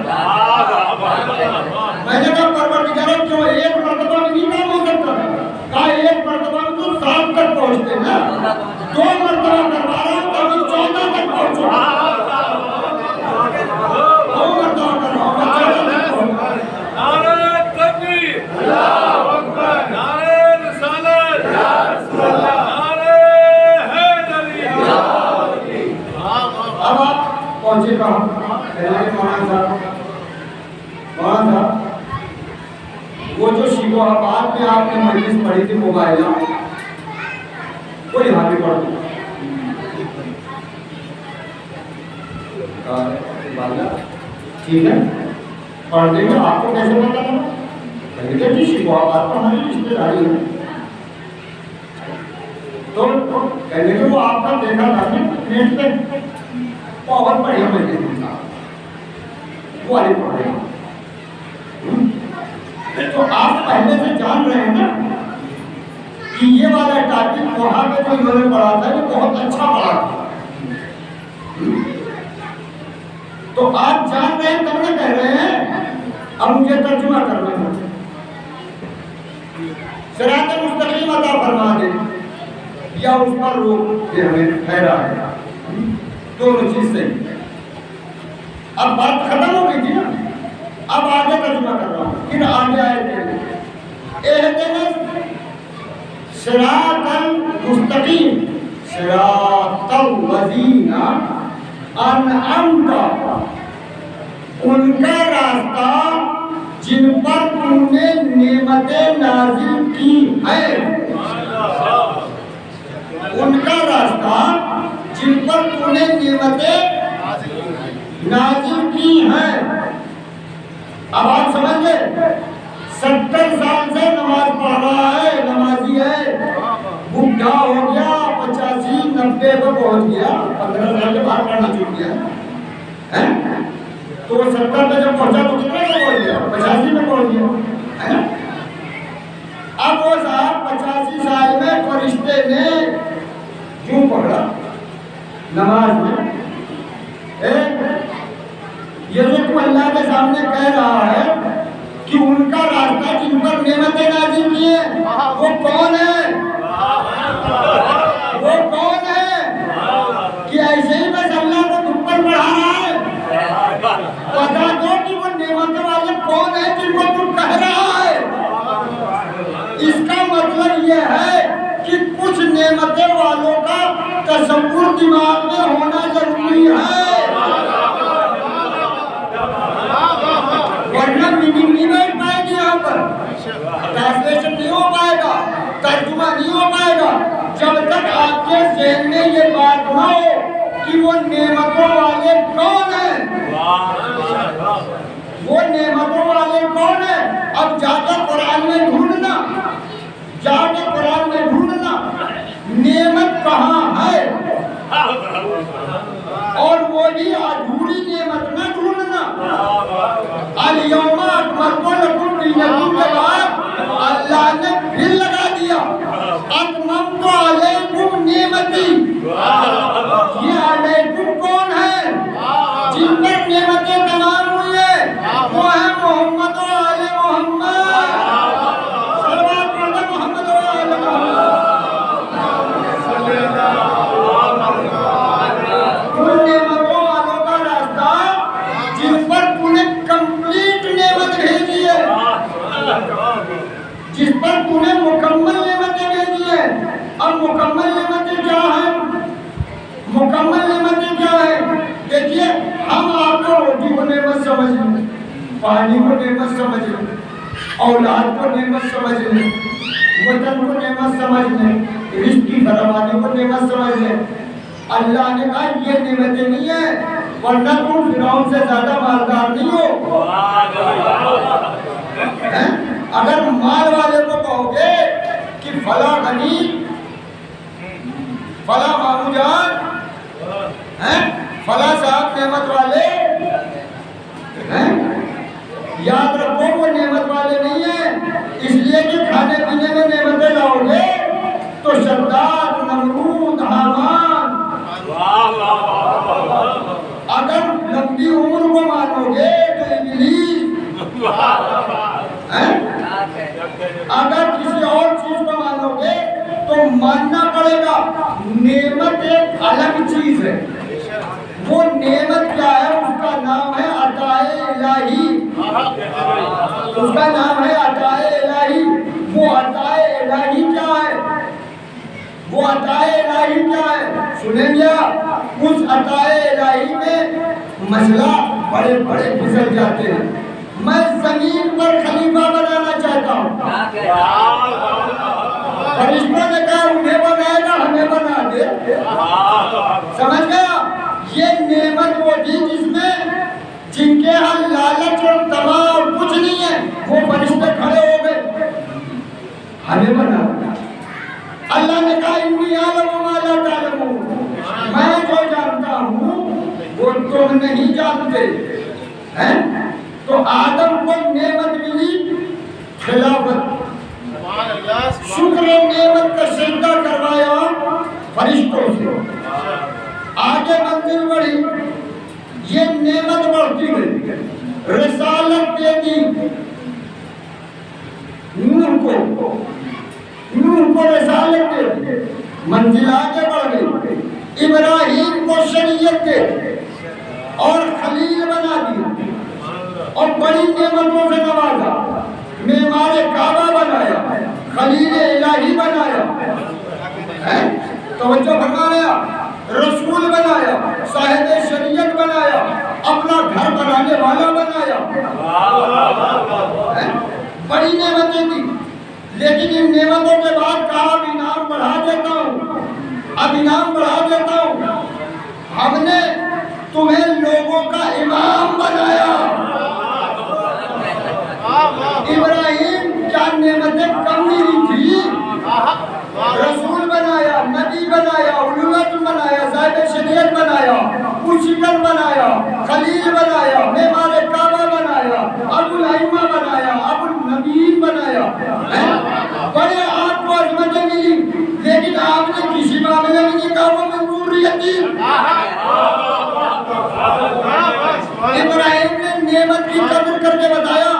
میں نے کہا پروردگار کیوں ایک مرتبہ میں نہیں کام ہو سکتا؟ کہا ایک مرتبہ میں تو 7 تک پہنچتے ہیں, 2 مرتبہ کروا رہا ہوں تاکہ 14 تک پہنچو. 2 مرتبہ کرواؤں گا 14 تک پہنچو. نعرہ تکبیر, اللہ اکبر, نعرہ رسالت, یا رسول اللہ, نعرہ حیدری, یا علی. اب آپ پہنچے کہاں؟ پہلے مولانا صاحب, وہ جو شیخو آباد میں آپ نے مجلس پڑھی تھی موبائلہ, وہ یہاں بھی پڑھ دو. ٹھیک ہے, پڑھ دیں گے. آپ کو کیسے پتا تھا؟ کہیں گے جی شیخو آباد پر ہماری رشتے داری ہے, تو کہیں گے وہ آپ کا دیکھا تھا نیٹ پہ پاور پڑھی ہمیں دیکھا, وہ والی پڑھ رہے ہیں. تو آپ پہلے سے جان رہے ہیں نا کہ یہ والا ٹاپک وہاں پہ جو انہوں نے پڑھا تھا وہ بہت اچھا پڑھا تھا. تو آپ جان رہے ہیں تب نہ کہہ رہے ہیں. اب مجھے ترجمہ کرنا ہے. صراط مستقیم عطا فرما دے یا اس پر روک دے, ہمیں ٹھہرا ہے. دونوں چیز صحیح. اب بات ختم ہو گئی تھی نا, اب آگے ترجمہ کر رہا ہوں. پھر آگے آئے تھے اہدنا صراط المستقیم صراط الذین انعمت, ان کا راستہ جن پر تم نے نعمتیں نازل کی ہیں. ان کا راستہ جن پر تم نے نعمتیں نازل کی ہیں. اب آپ سمجھ گئے, 70 سال سے نماز پڑھ رہا ہے, نمازی ہے, بڈھا ہو گیا, 85 90 پہ پہنچ گیا، 15 سال کے بعد پڑھنا چھوٹ گیا، تو وہ 70 پہ جب پہنچا تو کتنے پہ پہنچ گیا؟ 85 میں پہنچ گیا، ہے نا؟ اب وہ صاحب 85 سال میں فرشتے نے کیوں پکڑا نماز میں، یہ جو تو اللہ کے سامنے کہہ رہا ہے کہ ان کا راستہ جن پر نعمتیں نازل کی ہیں وہ کون ہے؟ وہ کون ہے کہ ایسے ہی بس اللہ کو دھپر بڑھا رہا ہے؟ بتا دو کہ وہ نعمتوں والے کون ہیں جن کو تم کہہ رہا ہے؟ اس کا مطلب یہ ہے کہ کچھ نعمتیں والوں کا تصور دماغ میں ہونا ضروری ہے، ورنہ میننگ نہیں بیٹھ پائے گی، یہاں پر ٹرانسلیشن نہیں ہو پائے گا، ترجمہ نہیں ہو پائے گا جب تک آپ کے ذہن میں یہ بات نہ ہو کہ وہ نعمتوں والے کون ہیں، وہ نعمتوں والے کون ہیں۔ اب جا کر قرآن میں ڈھونڈنا، جا کے قرآن میں ڈھونڈنا نعمت کہاں ہے، اور وہ بھی ادھوری نعمت نہ ڈھونڈنا۔ الیوم اکملت لکم دینکم کے بعد اللہ نے پھر لگا دیا اتممت علیکم نعمتی۔ یہ علیکم کون ہے؟ جن پر نعمتیں تمام ہوئی ہیں وہ ہے محمد و آل محمد، صلوات پڑھنا محمد و آل محمد۔ ان نعمتوں والوں کا راستہ جن پر تو نے کمپلیٹ نعمت بھیجی ہے، جس پر تو نے مکمل نعمتیں بھیجی ہیں۔ اب مکمل نعمتیں کیا ہیں؟ مکمل نعمتیں کیا ہیں؟ دیکھیے ہم آپ کو روٹی کو نعمت سمجھ لیں، پانی کو نعمت سمجھ لیں، اولاد کو نعمت سمجھ لیں، وطن کو نعمت سمجھ لیں، رزق کی فراوانی کو نعمت سمجھ لیں۔ اللہ نے کہا یہ نعمتیں نہیں ہیں، ورنہ تم فرعون سے زیادہ مالدار نہیں ہو۔ اگر مال والے کو کہو گے کہ فلاں غنی، فلاں مامو جان، فلاں صاحب نعمت والے، یاد رکھو وہ نعمت والے نہیں ہیں، اس لیے کہ کھانے پینے میں نعمتیں لاؤ گے تو شداد، نمرود، حامان، اگر لمبی عمر کو مانو گے تو ابلیس، اگر کسی اور چیز کو مانو گے تو ماننا پڑے گا نعمت ایک الگ چیز ہے۔ وہ نعمت کیا ہے؟ اس کا نام ہے عطائے الہی، اس کا نام ہے عطائے الہی۔ وہ عطائے الہی کیا ہے؟ وہ عطائے الہی کیا ہے؟ سنیں گے اس عطائے الہی میں مسئلہ بڑے بڑے پھسل جاتے ہیں۔ میں زمین پر خلیفہ بنانا چاہتا ہوں، فرشتوں نے کہا انہیں بنائے گا، ہمیں بنا دے۔ سمجھ گیا؟ یہ نعمت وہ تھی جس میں جن کے ہاں لالچ اور طمع اور کچھ نہیں ہے، وہ فرشتے کھڑے ہو گئے، ہمیں بنا دے۔ اللہ نے کہا انی اعلم ما لا تعلمون، میں جو جانتا ہوں وہ تم نہیں جانتے ہیں۔ تو آدم کو نعمت ملی خلافت، شکر نعمت کا سجدہ کروایا فرشتوں سے، آگے منزل بڑھی، یہ نعمت بڑھتی گئی، رسالت دے دی نوح کو رسالت دے دی، منزل آگے بڑھ گئی، ابراہیم کو شریعت دے اور خلیل بنا دیا اور بڑی نعمتوں سے نوازا، معمار کعبہ بنایا، خلیل الہی بنایا، توجہ فرمایا، رسول بنایا، صاحب شریعت بنایا، اپنا گھر بنانے والا بنایا، بڑی نعمتیں تھی۔ لیکن ان نعمتوں کے بعد کہا اب انعام بڑھا دیتا ہوں، اب انعام بڑھا دیتا ہوں، ہم نے تمہیں لوگوں کا امام بنایا۔ ابراہیم کیا نعمتیں کم نہیں تھی؟ رسول بنایا، نبی بنایا، اولو العزم ابو شکر بنایا، خلیل بنایا، معمار کعبہ بنایا، ابو الائمہ بنایا، ابو النبیین بنایا، بڑے آپ کو عظمتیں ملی، لیکن آپ نے کسی معاملے میں نہیں کہا وہ من ذریتی۔ ابراہیم نے نعمت کی قدر کر کے بتایا،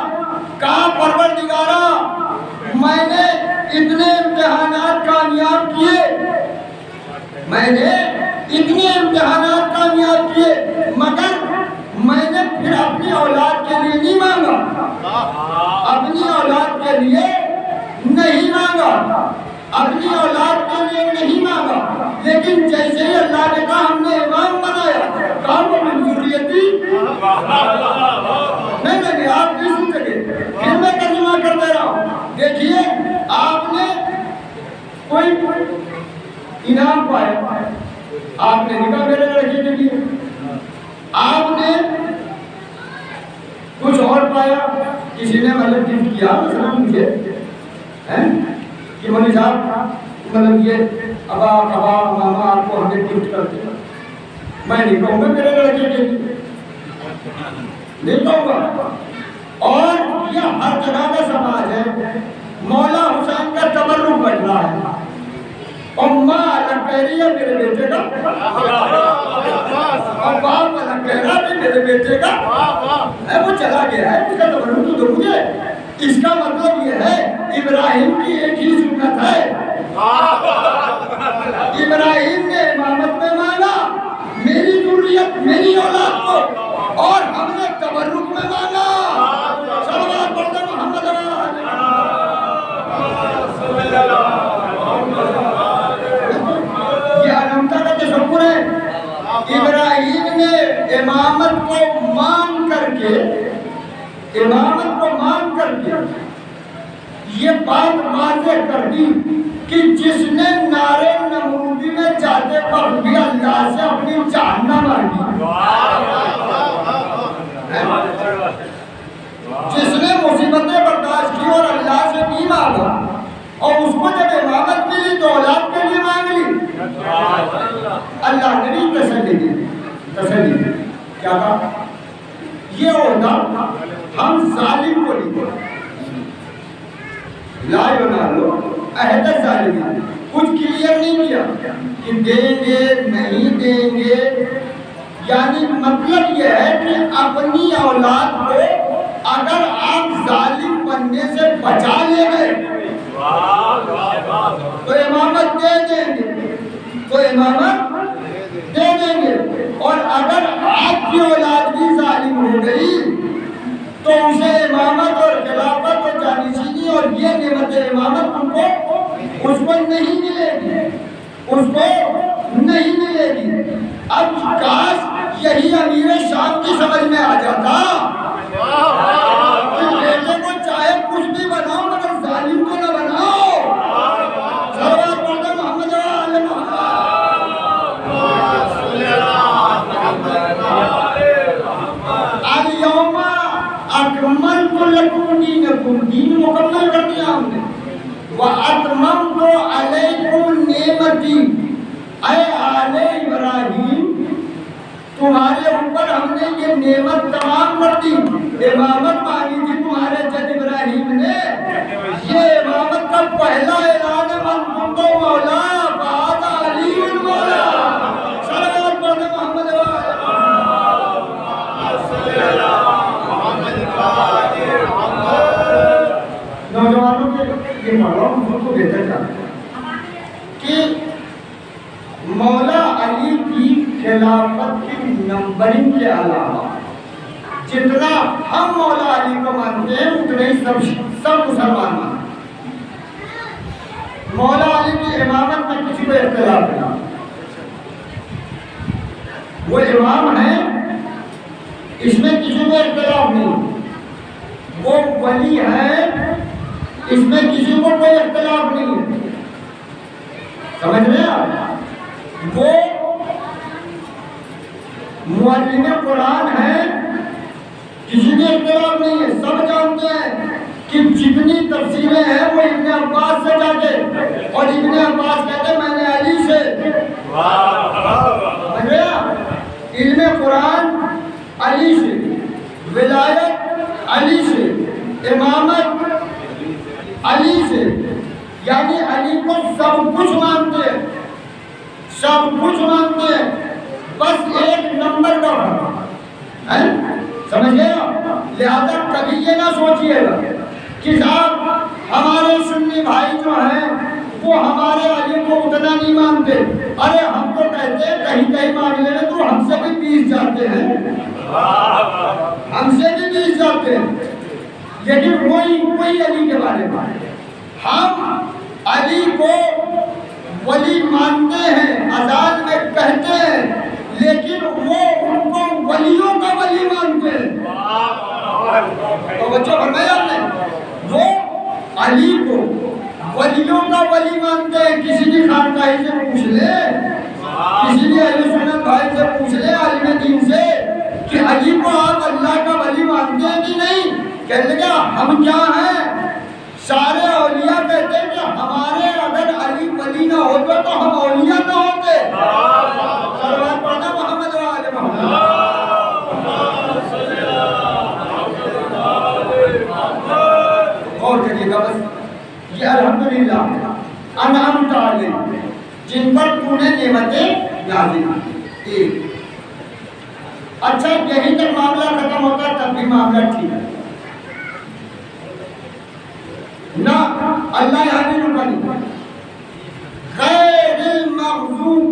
کہا پروردگارا میں نے اتنے امتحانات کامیاب کیے، میں نے اتنے امتحانات کامیاب کیے، مگر میں نے پھر اپنی اولاد کے لیے نہیں مانگا، اپنی اولاد کے لیے نہیں مانگا، اپنی اولاد کے لیے نہیں مانگا، لیکن جیسے ہی اللہ نے کہا ہم نے امام بنایا، کہا وہ من ذریتی۔ نہیں آپ نہیں سن سکے، پھر میں ترجمہ کر دے رہا ہوں۔ دیکھیے آپ نے کوئی انعام پایا، آپ نے نکاح میرے لڑکے کے لیے، آپ نے کچھ اور پایا، کسی نے مطلب گفٹ کیا مثلا مجھے کہ مولوی صاحب مطلب یہ ابا کبا ماما آپ کو ہمیں گفٹ کرتے، میں نہیں کہوں گا میرے لڑکے کے لیے، نہیں کہوں گا۔ اور یہ ہر جگہ کا سماج ہے، مولا حسین کا تبرک بڑھ رہا ہے، اور ماں الگ کہہ رہی ہے میرے بیٹے کا، اور باپ الگ کہہ رہا ہے میرے بیٹے کا، وہ چلا گیا ہے، اس کا تبرک تو دو مجھے۔ اس کا مطلب یہ ہے ابراہیم کی ایک ہی سنت ہے، ابراہیم نے امامت میں مانگا میری ذریت میری اولاد کو، اور ہم نے تبرک میں مانگا۔ صلوات پڑھتے محمد یہ علامتہ کا تصور ہے۔ ابراہیم نے امامت کو مان کر کے، امامت کو مان کر کے یہ بات واضح کر دی کہ جس نے نعرے نمرودی میں جاتے وقت بھی اللہ سے اپنی جان نہ مانگی، جس نے مصیبتیں برداشت کی اور اللہ سے نہیں مانگا، اور اس کو جب امامت ملی تو اولاد کے لیے مانگ لی، اللہ نے بھی تسلی دی، تسلی دی۔ کیا کہا؟ یہ ہوتا ہم ظالم کو نہیں دیں، لا ینالو عہد الظالمین، کچھ کلیئر نہیں کیا کہ دیں گے نہیں دیں گے، یعنی مطلب یہ ہے کہ اپنی اولاد کو اگر آپ ظالم بننے سے بچا لے گئے تو امامت دے دیں گے، تو امامت دے دیں گے، اور اگر آپ کی اولاد بھی ظالم ہو گئی تو اسے امامت اور خلافت اور جانشینی اور یہ نعمت امامت ان کو اس کو نہیں ملے گی، اس کو نہیں ملے گی۔ اب کاش یہی امیر شام کی سمجھ میں آ جاتا کہ بیٹے کو چاہے کچھ بھی بناؤ مگر ظالم کو نہ بناؤ۔ صلوات پڑھتے محمد علیہ اليوم اکملت لکم دینکم، دین مکمل کر دیا ہم نے، واتممت علیکم نعمتی، اے آل ابراہیم تمہارے اوپر ہم نے یہ نعمت تمام کر دی۔ امامت مانگی تھی تمہارے جد ابراہیم نے، یہ امامت کا پہلا اعلان ہے، من کنت مولا فہذا علی المولا۔ صلوات پڑھتے محمد نوجوانوں کے یہ معلوم ہم کو بہتر جانتے ہیں کہ مولا علی کی خلافت کی نمبرنگ کے علاوہ جتنا ہم مولا علی کو مانتے ہیں اتنے ہی سب مسلمان مانتے ہیں۔ مولا علی کی امامت میں کسی کو اختلاف نہیں، وہ امام ہیں، اس میں کسی کو اختلاف نہیں، وہ ولی ہیں، اس میں کسی کو کوئی اختلاف نہیں ہے، سمجھ رہے ہیں آپ؟ وہ معلم قرآن ہیں، کسی کے اختلاف نہیں ہے، سب جانتے ہیں کہ جتنی تفسیریں ہیں وہ ابن عباس سے جا کے، اور ابن عباس کہتے ہیں میں نے علی سے، علم قرآن علی سے، ولایت علی سے، امامت علی سے، یعنی علی کو سب کچھ مانتے ہیں، سب کچھ مانتے ہیں، بس ایک نمبر کا فرق ہے، سمجھ گئے نا؟ لہذا کبھی یہ نہ سوچیے گا کہ صاحب ہمارے سنی بھائی جو ہیں وہ ہمارے علی کو اتنا نہیں مانتے، ارے ہم تو کہتے ہیں کہیں کہیں معاملے میں تو ہم سے بھی پیس جاتے ہیں، ہم سے بھی پیس جاتے ہیں، لیکن وہی علی کے بارے میں ہم علی کو ولی مانتے ہیں، اذان میں کہتے ہیں، لیکن وہ ان کو ولیوں کا ولی مانتے ہیں۔ تو بچوں فرمایا آپ نے، وہ علی کو ولیوں کا ولی مانتے ہیں۔ کسی بھی خانقاہی سے پوچھ لے، کسی بھی اہل سنت بھائی سے پوچھ لے، عالم دین سے، کہ علی کو آپ اللہ کا ولی مانتے ہیں کہ نہیں؟ کہنے لگا ہم کیا ہیں؟ سارے اولیاء کہتے ہیں کہ ہمارے اگر علی ولی نہ ہوتا تو ہم اولیاء نہ ہوتے۔ صلوات پڑھنا محمد و آل محمد۔ غور کریے گا بس، یہ الحمدللہ انعمت علیہم، جن پر تو نے نعمتیں نازل کی۔ ایک اچھا، یہیں تک معاملہ ختم ہوتا تب بھی معاملہ ٹھیک ہے نہ، اللہ یہاں بھی رکا نہیں۔ غیر المغضوب،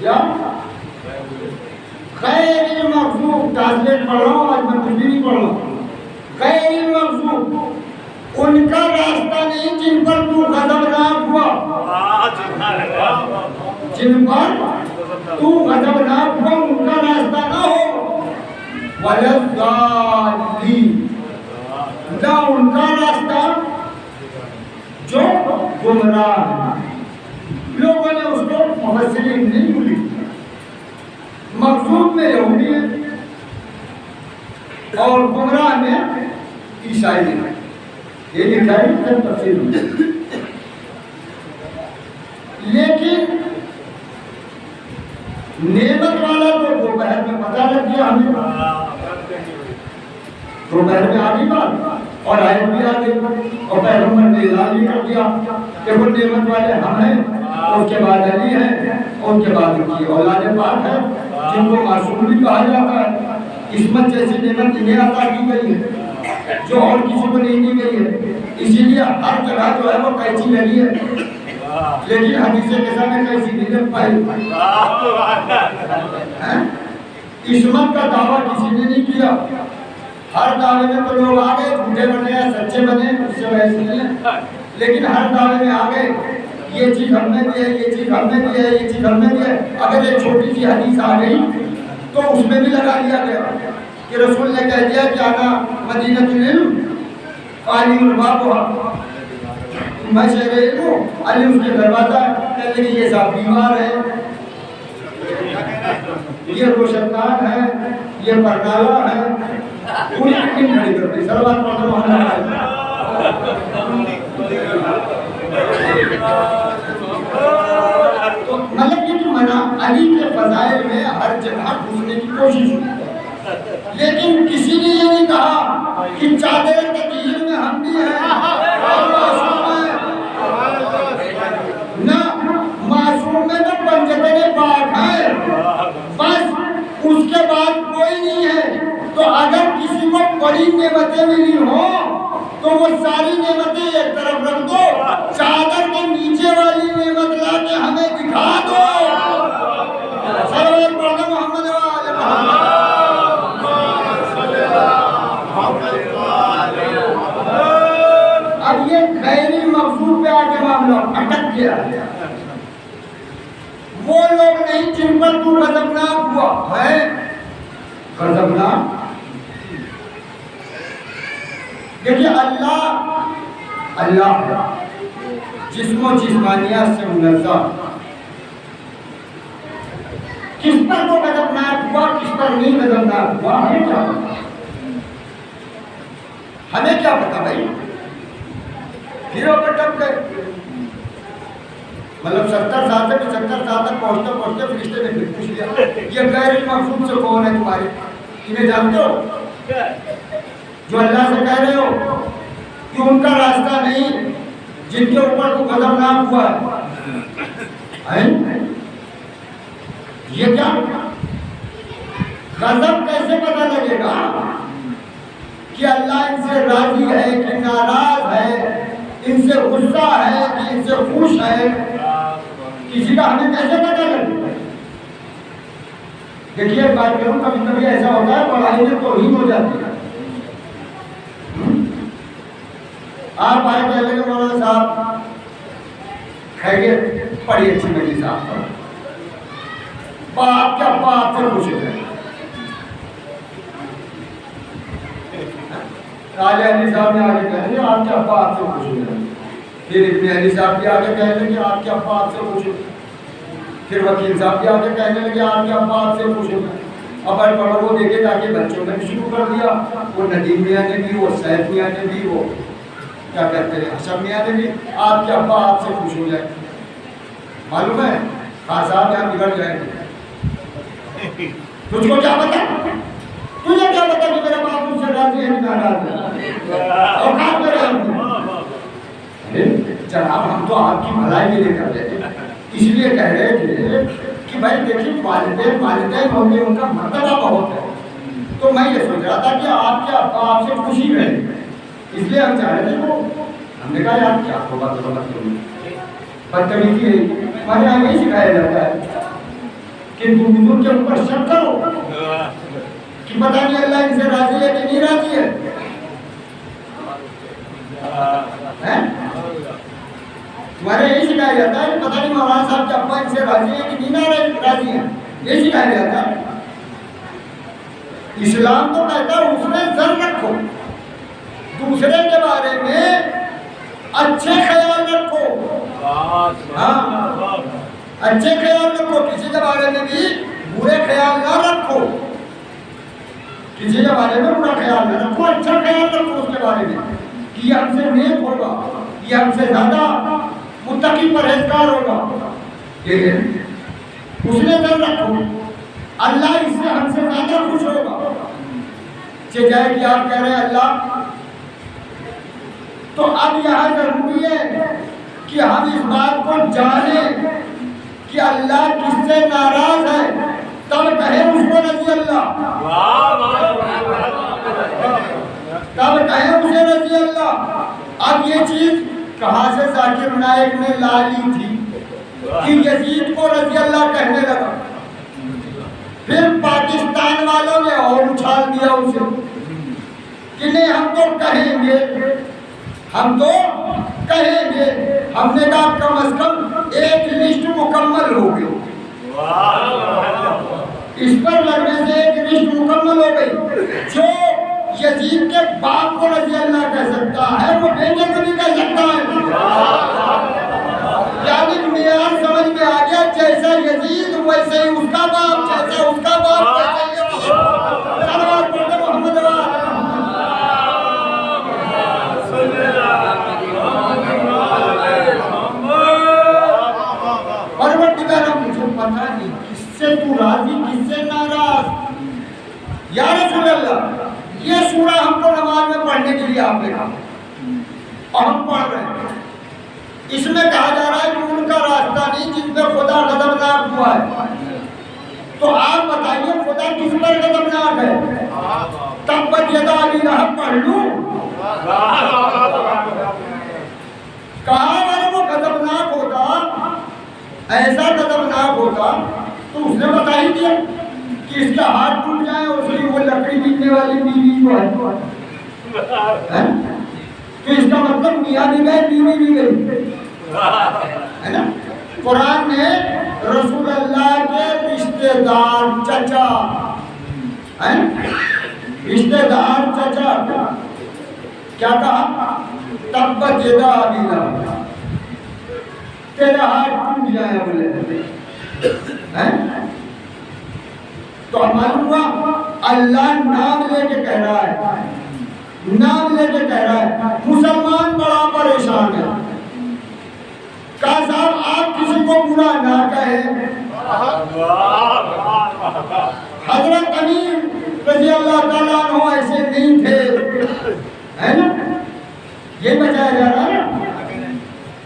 کیا؟ غیر المغضوب، ٹرانسلیٹ پڑھ رہا ہوں آج، میں کچھ بھی نہیں پڑھ رہا ہوں۔ غیر المغضوب، ان کا راستہ نہیں جن پر تو غضبناک ہوا، جن پر تو غضبناک ہوا ان کا راستہ نہ ہو، ولا الضالین، نہ ان کا راستہ جو گمراہ ہے۔ لوگوں نے اس کو مفسرین نہیں بولی، مغضوب میں یہودی ہے اور گمراہ میں عیسائی ہے، یہ لکھا ہے تفسیر میں۔ لیکن نعمت والا تو دوپہر میں پتہ لگ گیا ہمیں، دوپہر میں آ گئی بات اور آئے بھی آ گئی، اور پیغمبر نے اعلان بھی کر دیا کہ وہ نعمت والے ہم ہیں، اس کے بعد علی ہیں، ان کے بعد ان کی اولاد پاک ہے جن کو معصوم بھی کہا جاتا ہے۔ عصمت جیسی نعمت انہیں عطا کی گئی ہے جو اور کسی کو نہیں دی گئی ہے، اسی لیے ہر جگہ جو ہے وہ قینچی لگی ہے، لیکن حدیث قصہ میں قینچی نہیں لگ پائی۔ عصمت کا دعویٰ کسی نے نہیں کیا، ہر دعوے میں تو لوگ آ گئے، جھوٹے بنے یا سچے بنے، اس سے بحث نہیں ہے، لیکن ہر دعوے میں آ گئے یہ چیز ہم نے دی ہے، یہ چیز ہم نے دی ہے، یہ چیز ہم نے دی ہے۔ اگر ایک چھوٹی سی حدیث آ گئی تو اس میں بھی لگا دیا گیا کہ رسول نے کہہ دیا کہ آنا مدینۃ العلم عالم البابها، میں شہر علم ہوں، علی اس کے دروازہ، کہنے لگے یہ صاحب بیمار ہے، یہ روشندان ہے، یہ پرنالا ہے، پوری ٹیم کھڑی کرتی۔ صلوات پڑھو محمد۔ مطلب یہ کہ منع علی کے فضائل میں ہر جگہ گھسنے کی کوشش ہوئی، لیکن کسی نے یہ نہیں کہا کہ چادر تطہیر میں ہم بھی ہیں اور معصوم ہیں، نہ معصوم میں نہ پنجتن پاک ہے، بس اس کے بعد کوئی نہیں ہے۔ تو اگر کسی کو بڑی نعمتیں ملی ہوں تو وہ ساری نعمتیں ایک طرف رکھ دو، چادر کے نیچے والی نعمت لا کے ہمیں دکھا دو۔ صلوات پڑھو محمد و آل محمد۔ اب یہ غیر مغضوب پہ آ کے معاملہ اٹک گیا، وہ لوگ نہیں جن پر تو غضبناک ہوا ہے، غضبناک۔ دیکھیے اللہ جسم و جسمانیات سے منزہ، کس پر تو غضبناک ہوا، کس پر نہیں غضبناک ہوا، ہمیں کیا پتا؟ ہمیں کیا پتا بھائی؟ پھروں پر ٹپ گئے۔ مطلب 70 سال سے 75 سال تک پہنچتے پہنچتے فرشتے نے پھر پوچھ لیا یہ غیر مقصود سے کون ہے تمہارے؟ انہیں جانتے ہو جو اللہ سے کہہ رہے ہو کہ ان کا راستہ نہیں جن کے اوپر کو غضبناک ہوا ہے؟ یہ کیا غضب کیسے پتہ لگے گا کہ اللہ ان سے راضی ہے کہ ناراض ہے، ان سے غصہ ہے کہ ان سے خوش ہے؟ کسی کا ہمیں کیسے پتہ لگے؟ دیکھیے ایک بات کروں، کبھی کبھی ایسا ہوتا ہے پڑھائی میں توہین ہو جاتی ہے. آپ آئے کہہ لیں گے مولانا صاحب خیریت پڑھی اچھی مجھے صاحب باپ کیا باپ سے خوش ہے. راجہ علی صاحب نے آگے کہہ لیں آپ کے ابا آپ سے خوش ہو. پھر ابن علی صاحب بھی آگے کہہ لیں کہ آپ کے ابا آپ سے خوش ہو. پھر وکیل صاحب بھی آگے کہنے لگے آپ کے ابا آپ سے خوش ہو. اب پڑھو وہ دیکھے تاکہ بچوں نے بھی شروع کر دیا. وہ ندیم میاں نے بھی، وہ سید میاں نے بھی، وہ کیا کہتے ہیں حسن میاں نے بھی آپ کے ابا آپ سے خوش ہو جائے. معلوم ہے خاص صاحب یہاں بگڑ جائیں گے. تجھ کو کیا پتا، تجھے کیا پتا کہ میرا باپ مجھ سے راضی ہے ناراض ہے؟ اور کام کرے جناب ہم تو آپ کی بھلائی کے لیے کر رہے تھے، اس لیے کہہ رہے تھے کہ بھائی دیکھیں والدین ہوتے ان کا مرتبہ بہت ہے. تو میں یہ سوچ رہا تھا کہ آپ کے ابا آپ سے خوشی رہے، اس لیے ہم چاہ رہے تھے. وہ ہم نے کہا یار کیا ہوگا تو مت کروں، بدتمیزی ہے. ہمارے یہاں یہی سکھایا جاتا ہے کہ دوسروں کے اوپر شک کرو کہ پتہ نہیں اللہ ان سے راضی ہے کہ نہیں راضی ہے. تمہارے یہی سکھایا جاتا ہے کہ پتہ نہیں مولانا صاحب کے ابا ان سے راضی ہے کہ نہیں راضی ہے، یہ سکھایا جاتا ہے. اسلام تو کہتا ہے اس میں ظن رکھو، دوسرے کے بارے میں اچھے خیال رکھو. ہاں اچھے خیال رکھو، کسی کے بارے میں بھی برے خیال نہ رکھو. کسی کے بارے میں برا خیال نہ رکھو، اچھا خیال رکھو اس کے بارے میں کہ یہ ہم سے نیک ہوگا، یہ ہم سے زیادہ متقی پرہیزگار ہوگا. یہ اس میں ظن رکھو اللہ اس سے ہم سے زیادہ خوش ہوگا. جائے کہ آپ کہہ رہے ہیں اللہ، تو اب یہاں ضروری ہے کہ ہم اس بات کو جانیں کہ اللہ کس سے ناراض ہے، تب کہیں اس کو رضی اللہ، تب کہیں اسے رضی اللہ. اب یہ چیز کہاں سے ذاکر نائک نے لا لی تھی کہ یزید کو رضی اللہ کہنے لگا. پھر پاکستان والوں نے اور اچھال دیا اسے کہ نہیں ہم تو کہیں گے، ہم تو کہیں گے. ہم نے کہا کم از کم ایک لسٹ مکمل ہو گئی، اس پر لگنے سے ایک لسٹ مکمل ہو گئی. جو یزید کے باپ کو رضی اللہ کہہ سکتا ہے وہ بیٹے کو بھی کہہ سکتا ہے. یعنی معیار سمجھ میں آ گیا، جیسا یزید ویسے ہی اس کا باپ، جیسا اس کا باپ ویسا ہی صلوات پڑھتے محمد پروردگار. مجھے پتہ نہیں کس سے تو راضی کس سے ناراض. یا رسول اللہ یہ سورہ ہم کو نماز میں پڑھنے کے لیے آپ نے کہا اور ہم پڑھ رہے ہیں. اس میں کہا جا رہا ہے کہ ان کا راستہ نہیں جن پہ خدا غضبناک ہوا ہے. تو آپ بتائیے خدا کس پر غضبناک ہے؟ تبت یدا ابی لہب پڑھ لوں؟ کہا اگر وہ غضبناک ہوتا، ایسا غضبناک ہوتا تو اس نے بتا ہی دیا کہ اس کا ہاتھ ٹوٹ جائے اور اس کی وہ لکڑی پیٹنے والی بیوی جو ہے تو اس کا مطلب میاں بھی گئے بیوی بھی گئی ہے نا. قرآن نے رسول اللہ کے رشتہ دار چچا رشتہ دار چچا کیا کہا؟ تبت یدا ابی لہب، تیرا ہاتھ ٹوٹ جائے بولے. تو معلوم ہوا اللہ نام لے کے کہہ رہا ہے، نام لے کے کہہ رہا ہے مسلمان بڑا پریشان ہے. کہا صاحب آپ کسی کو برا نہ کہیں. حضرت امیر رضی اللہ تعالیٰ عنہ ایسے نہیں تھے, ہے نا. یہ بچایا جا رہا ہے,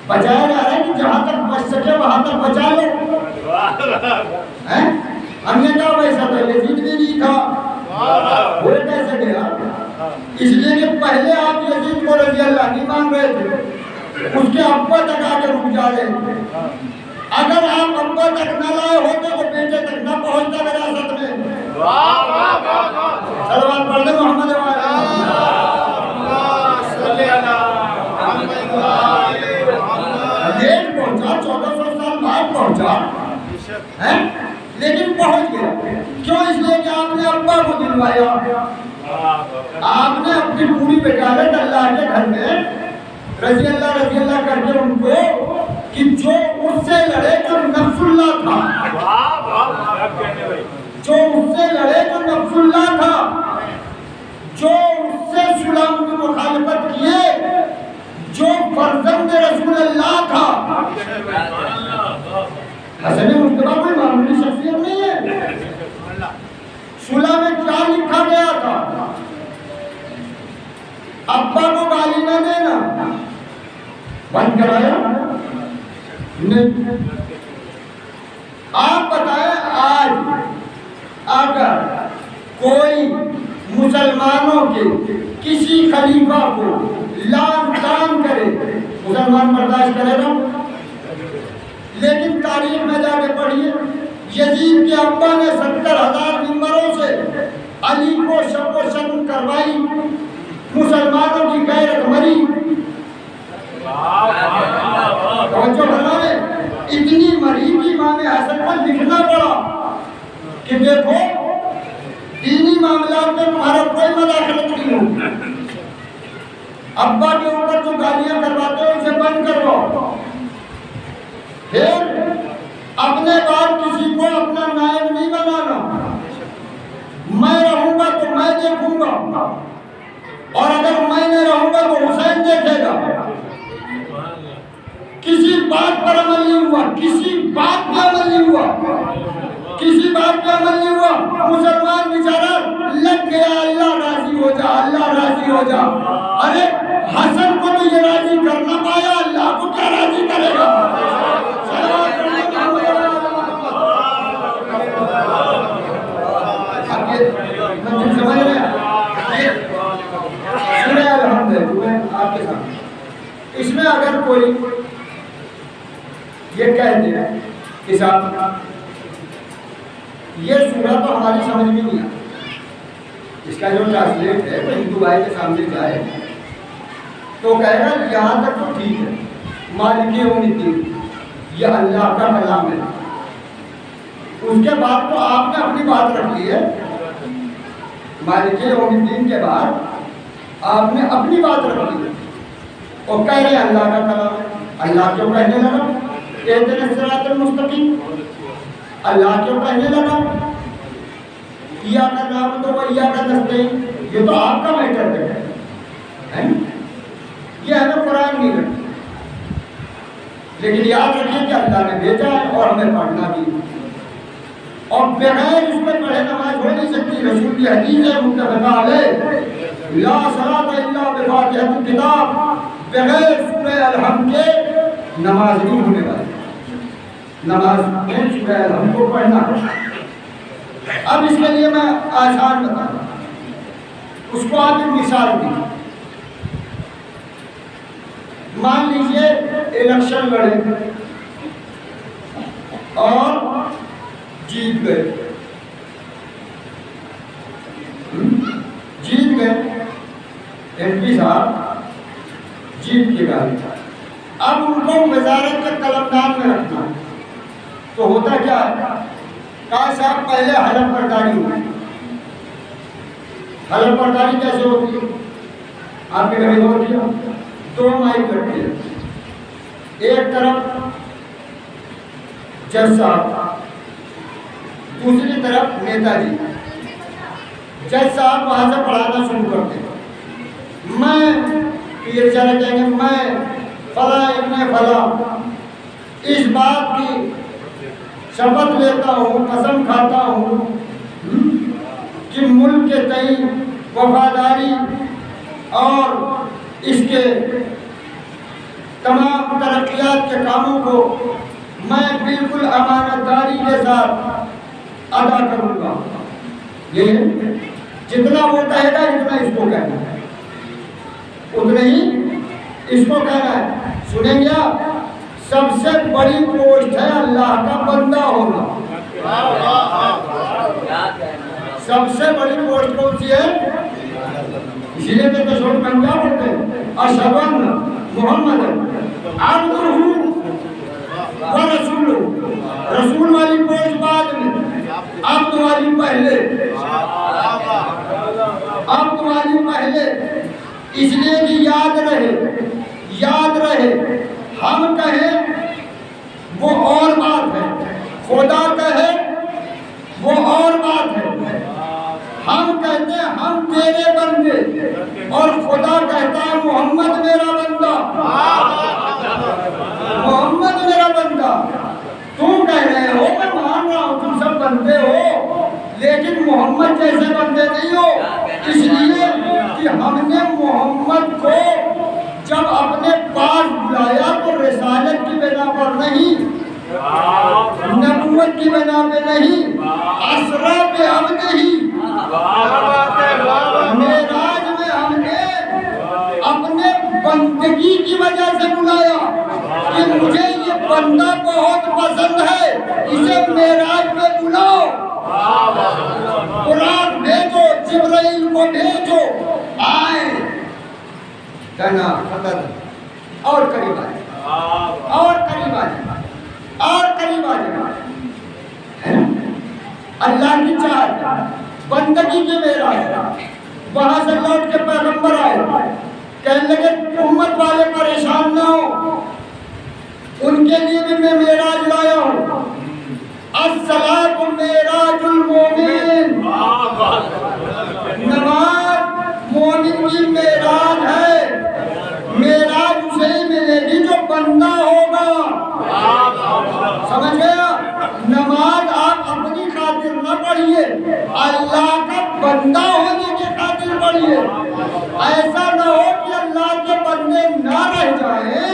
بچایا جا رہا ہے کہ جہاں تک بچ سکے وہاں تک بچا لو. ہم نے کہا ویسا تو یزید بھی نہیں تھا, وہ کیسے گیا؟ اس لیے کہ پہلے آپ یزید کو رضی اللہ نہیں مان رہے تھے, اس کے ابا تک آ کے رک جا رہے تھے. اگر آپ ابا تک نہ لائے ہوتے تو بیٹے تک نہ پہنچتا وراثت میں. صلوات پڑھ دیں محمد لیٹ پہنچا, 1400 سال بعد پہنچا, لیکن پہنچ گیا. کیوں؟ اس لیے کہ آپ نے ابا کو دلوایا. آپ نے اپنی پوری بکالت اللہ کے گھر میں رضی اللہ کر کے ان کو کہ جو اس سے لڑے جو نفس اللہ تھا, جو اس سے لڑے جو نفس اللہ تھا, جو اس سے سلام کی مخالفت کیے جو فرزند رسول اللہ تھا. حسن مجتبیٰ کوئی معمولی شخصیت نہیں ہے. صلح میں کیا لکھا گیا تھا؟ ابا کو گالی نہ دینا, بند کرایا نہیں. آپ بتائیں آج اگر کوئی مسلمانوں کے کسی خلیفہ کو لعن طعن کرے, مسلمان برداشت کرے گا؟ لیکن تاریخ میں جا کے پڑھیے, یزید کے ابا نے 70,000 ممبروں سے علی کو شب و شتم کروائی, مسلمانوں کی غیرت مری. توجہ بنائے, اتنی مری کہ امام حسن کو لکھنا پڑا کہ دیکھو دینی معاملات میں تمہارا کوئی مداخلت نہیں ہو. ابا کے اوپر جو گالیاں کرواتے ہو اسے بند کرواؤ. پھر اپنے بعد کسی کو اپنا نائب نہیں بنانا. میں رہوں گا تو میں دیکھوں گا, اور اگر میں نہیں رہوں گا تو حسین دیکھے گا. کسی بات پر عمل نہیں ہوا, کسی بات پر عمل نہیں ہوا, کسی بات پر عمل نہیں ہوا. مسلمان بیچارہ لگ گیا, اللہ راضی ہو جا, اللہ راضی ہو جا. ارے حسن کو تو یہ راضی کر نہ پایا, اللہ کو کیا راضی کرے گا؟ سمجھ رہے ہیں؟ سورہ الحمد ہے آپ کے سامنے. اس میں اگر کوئی یہ کہہ دے کہ صاحب یہ سورہ تو ہماری سمجھ میں نہیں آتا, اس کا جو ٹرانسلیٹ ہے وہ ہندو بھائی کے سامنے جائے تو کہے گا یہاں تک تو ٹھیک ہے, مالک یوم الدین یہ اللہ کا کلام ہے. اس کے بعد تو آپ نے اپنی بات رکھ لی ہے. مالک یوم الدین کے بعد آپ نے اپنی بات رکھ لی اور کہہ رہے اللہ کا کلام ہے. اللہ کیوں کہنے لگا اہدنا الصراط المستقیم؟ اللہ کیوں کہنے لگا ایاک نعبد و ایاک نستعین؟ یہ تو آپ کا میٹر ہے, یہ ہمیں قرآن نہیں لگتا. لیکن یاد رکھیں کہ اللہ نے بھیجا ہے اور ہمیں پڑھنا بھی, اور بغیر اس میں پڑھے نماز ہو نہیں سکتی. رسول کی حدیث ہے متفق علیہ, لا صلاۃ الا بفاتحۃ الکتاب, بغیر سورہ الحمد کے نماز نہیں ہونے والی. نماز میں سورہ الحمد کو پڑھنا. اب اس کے لیے میں آسان بتاؤں, اس کو آپ ایک مثال دی. مان لیجئے الیکشن لڑے اور جیت گئے, ایم پی صاحب جیت کے گئے. اب ان کو وزارت کے قلمدان میں رکھنا تو ہوتا کیا ہے, کہا صاحب پہلے حلف برداری ہوئی. حلف برداری کیسے ہوتی ہے؟ آپ کے گھر ہو کیا, دو مائک رکھتے ہیں, ایک طرف جج صاحب, دوسری طرف نیتا جی. جج صاحب وہاں سے پڑھانا شروع کرتے ہیں. میں یہ چلے کہیں گے میں فلاں ابن فلاں اس بات کی شپث لیتا ہوں، قسم کھاتا ہوں کہ ملک کے تئیں وفاداری اور اس کے تمام ترقیات کے کاموں کو میں بالکل امانت داری کے ساتھ ادا کروں گا۔ یہ جتنا وہ کہے گا اتنا اس کو کہنا ہے، اتنا ہی اس کو کہنا ہے۔ سنیں گے آپ، سب سے بڑی پوسٹ ہے اللہ کا بندہ ہونا۔ سب سے بڑی پوسٹ کون سی ہے؟ اسی لیے تو تشہد میں کیا بولتے ہیں؟ اشہد ان محمد عبدہ و رسولہ۔ رسول والی پوسٹ بعد میں، عبد والی پہلے، عبد والی پہلے، اس لیے کہ یاد رہے ہم کہیں وہ اور بات ہے، خدا کہے وہ اور بات ہے۔ ہم کہتے ہیں ہم تیرے بندے، اور خدا کہتا ہے محمد میرا بندہ، محمد میرا بندہ۔ تم کہہ رہے ہو، میں مان رہا ہوں تم سب بندے ہو، لیکن محمد جیسے بندے نہیں ہو، اس لیے کہ ہم نے محمد کو جب اپنے پاس بلایا تو رسالت کی بنا پر نہیں، نبوت کی بنا پہ نہیں، اسرا پہ ہم نہیں، معراج میں ہم نے اپنے بندگی کی وجہ سے بلایا کہ مجھے یہ بندہ بہت پسند ہے، اسے معراج پہ بلاؤ، قرآن بھیجو، جبرائیل کو بھیجو، آئے کہنا خطر اور قریب آ جائے، اور قریب آ جائے، اور قریب آ جائے۔ اللہ کی چاہت، بندگی کے معراج، وہاں سے لوٹ کے پیغمبر آئے، کہنے لگے امت والے پریشان نہ ہو، ان کے لیے بھی میں معراج لایا ہوں۔ الصلاۃ معراج المومن، نماز مومن کی معراج ہے۔ معراج اسے ہی ملے گی جو بندہ ہوگا، سمجھ گیا؟ نماز آپ اپنی خاطر نہ پڑھیے، اللہ کا بندہ ہونے کی خاطر پڑھیے۔ ایسا نہ ہو کہ اللہ کے بندے نہ رہ جائیں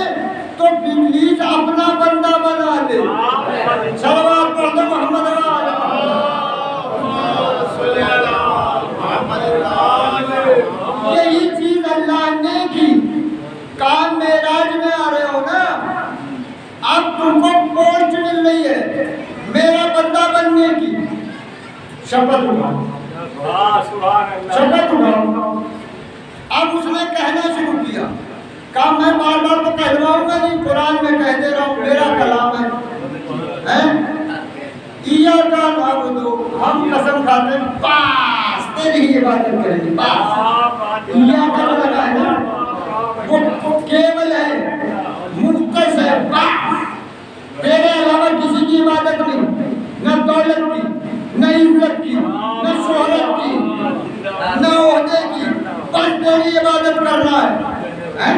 تو ابلیس اپنا بندہ بنا لے۔ صلوات پڑھ دو محمد یہی چیز اللہ نے کی۔ کام معراج میں آ رہے ہو نا، اب تم کو پوسٹ مل رہی ہے میرا بندہ بننے کی، شپث اٹھاؤ، شپث اٹھاؤ۔ اب اس نے کہنا شروع کیا، کہا میں بار بار تو کہلواؤں گا نہیں، قرآن میں کہہ دے رہا ہوں، میرا کلام ہے۔ ایاک نعبد، ہم قسم کھاتے ہیں بس تیری ہی عبادت کریں گے، بس۔ ایاک لگا ہے نا، وہ کیول ہے، مختص ہے، بس تیرے علاوہ کسی کی عبادت نہیں، نہ دولت کی، نہ عزت کی، نہ شہرت کی، نہ عہدے کی، بس تیری عبادت کرنا ہے۔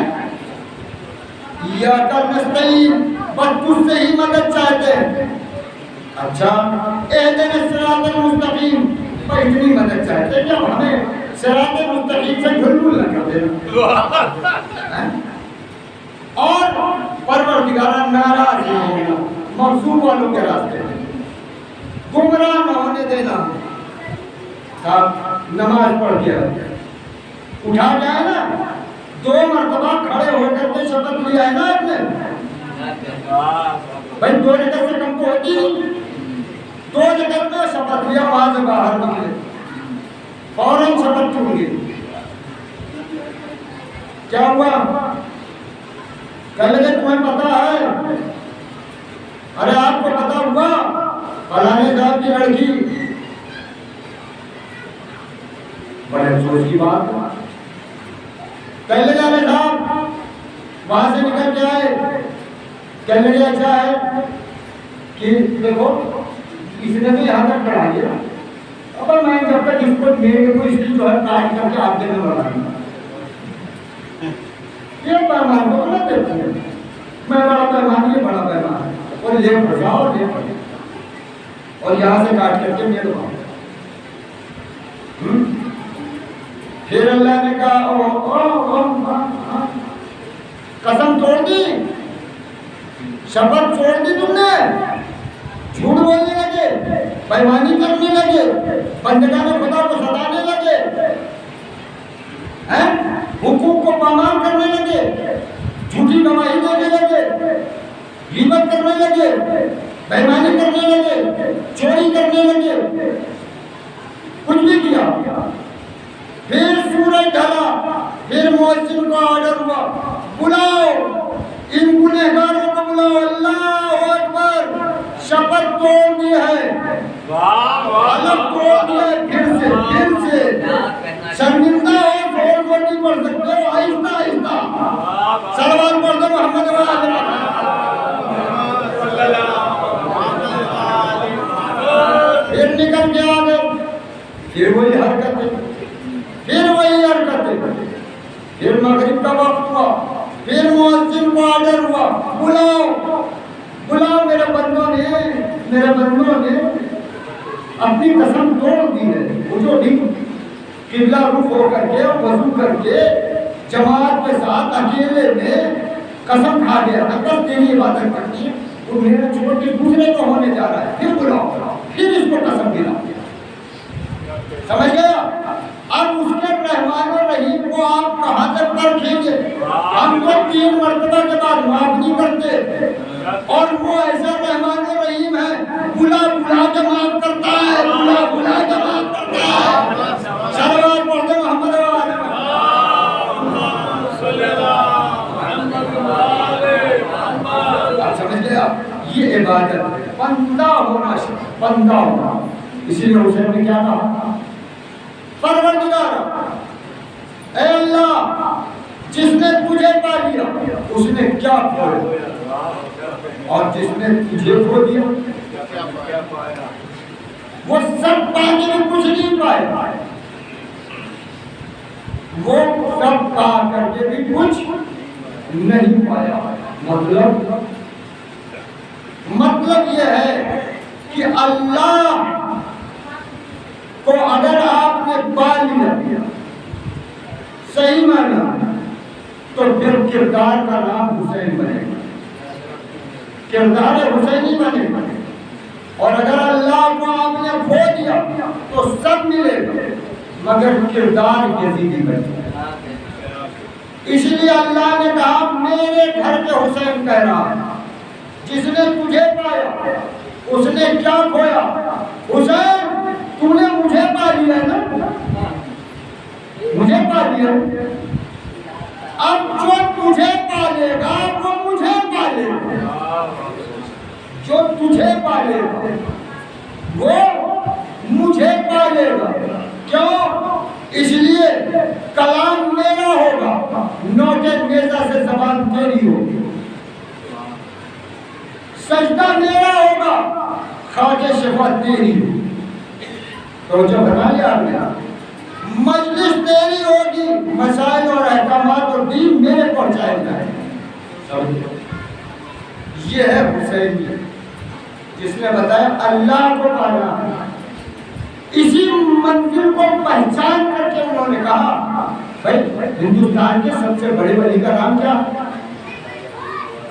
ایاک نستعین، بس تجھ سے ہی مدد چاہتے ہیں۔ اچھا، اہدنا الصراط المستقیم، پر اتنی مدد چاہتے ہیں کہ ہمیں صراط مستقیم سے گھل نہ کر دینا۔ اور پروردگارہ ناراض نہ ہونا، مغضوب والوں کے راستے میں گمراہ نہ ہونے دینا۔ صاحب نماز پڑھ دیا، اٹھا جائے نا، 2 مرتبہ کھڑے ہو کر کے شپث لیا ہے نا آپ نے، بھائی 2 رکعت سے کم تو ہوتی نہیں، 2 رکعت میں شپث لیا، وہاں سے باہر نکلے، فوراً شپث ٹوٹ گئی۔ کیا ہوا؟ کہنے لگے تمہیں پتا ہے؟ ارے آپ کو پتا ہوا فلانے صاحب کی لڑکی، بڑے افسوس کی بات ہے۔ کہنے لگے ارے صاحب وہاں سے نکل کے آئے، کہنے لگے اچھا ہے کہ دیکھو اس نے بھی یہاں تک پڑھا دیا، اب میں جب تک اس کو میرے کو اس کی جو ہے کاٹ کر کے آپ دینے والا ہوں، یہ پیمان کو نہ دیکھوں، میں بڑا پیمان، یہ بڑا پیمان ہے۔ اور لے پڑ جاؤ لے پڑ جاؤ اور یہاں سے کاٹ کر کے میرے دو پھر اللہ نے کہا قسم توڑ دی شپت چھوڑ دی تم نے جھوٹ بولنے لگے بےایمانی کرنے لگے بندگان خدا کو ستانے لگے حقوق کو پامال کرنے لگے جھوٹی گواہی دینے لگے غیبت کرنے لگے بےایمانی کرنے لگے چوری کرنے لگے کچھ بھی کیا پھر سورج ڈھلا پھر مؤذن کا آرڈر ہوا بلاؤ ان گنہگاروں کو بلاؤ اللہ اکبر شپت توڑ دی ہے حلف توڑ دیا ہے پھر سے شرمندہ ہو زور زور نہیں پڑھ سکتے ہو آہستہ آہستہ صلوات پڑھ دو محمد پھر نکل کے آ گئے پھر وہی حرکتیں پھر مغرب کا وقت ہوا پھر مؤذن کو آرڈر ہوا بلاؤ میرے بندوں نے اپنی قسم توڑ دی ہے وہ جو بھی قبلہ رخ ہو کر کے وضو کر کے جماعت کے ساتھ اکیلے میں قسم کھا گیا تھا کب تیری عبادت کرنی ہے وہ میرا چھوڑ کے دوسرے کو ہونے جا رہا ہے پھر بلاؤ پھر اس کو قسم دلاؤ سمجھ گیا اب اس کے رحمان و رحیم کو آپ کہاں تک پرکھیں گے ہم کو 3 مرتبہ کے بعد معاف نہیں کرتے اور وہ ایسا رحمان و رحیم ہے بلا کے معاف کرتا ہے بلا کے معاف کرتا ہے صلوات پڑھ دو محمد آپ سمجھ لیں آپ یہ عبادت بندہ ہونا اسی لیے حسین نے کیا کہا پروردگار اے اللہ جس نے تجھے پا لیا اس نے کیا کھویا اور جس نے تجھے کھو دیا وہ سب پا کے بھی کچھ نہیں پائے وہ سب پا کر کے بھی کچھ نہیں پایا مطلب یہ ہے کہ اللہ کو اگر آپ نے پا لیا صحیح معنی تو پھر کردار کا نام حسین بنے گا کردار حسینی بنے گا اور اگر اللہ کو آپ نے کھو دیا تو سب ملے گا مگر کردار یزیدی بنے گا اس لیے اللہ نے کہا میرے گھر کے حسین کہہ رہا ہے جس نے تجھے پایا اس نے کیا کھویا حسین تو نے مجھے پا لیا نا مجھے پا لیا اب جو تجھے پالے گا وہ مجھے پالے گا جو تجھے پالے گا وہ مجھے پالے گا کیوں اس لیے کلام میرا ہوگا نوکے نیزہ سے زبان تیری ہوگی سجدہ میرا ہوگا خاک شفا تیری ہوگی تو جو بتا لیا آپ نے مجلس تیری ہوگی مسائل اور احکامات اور دین میرے پہنچائے جائیں یہ ہے حسین جس نے بتایا اللہ کو پانا اسی منزل کو پہچان کر کے انہوں نے کہا بھائی ہندوستان کے سب سے بڑے ولی کا نام کیا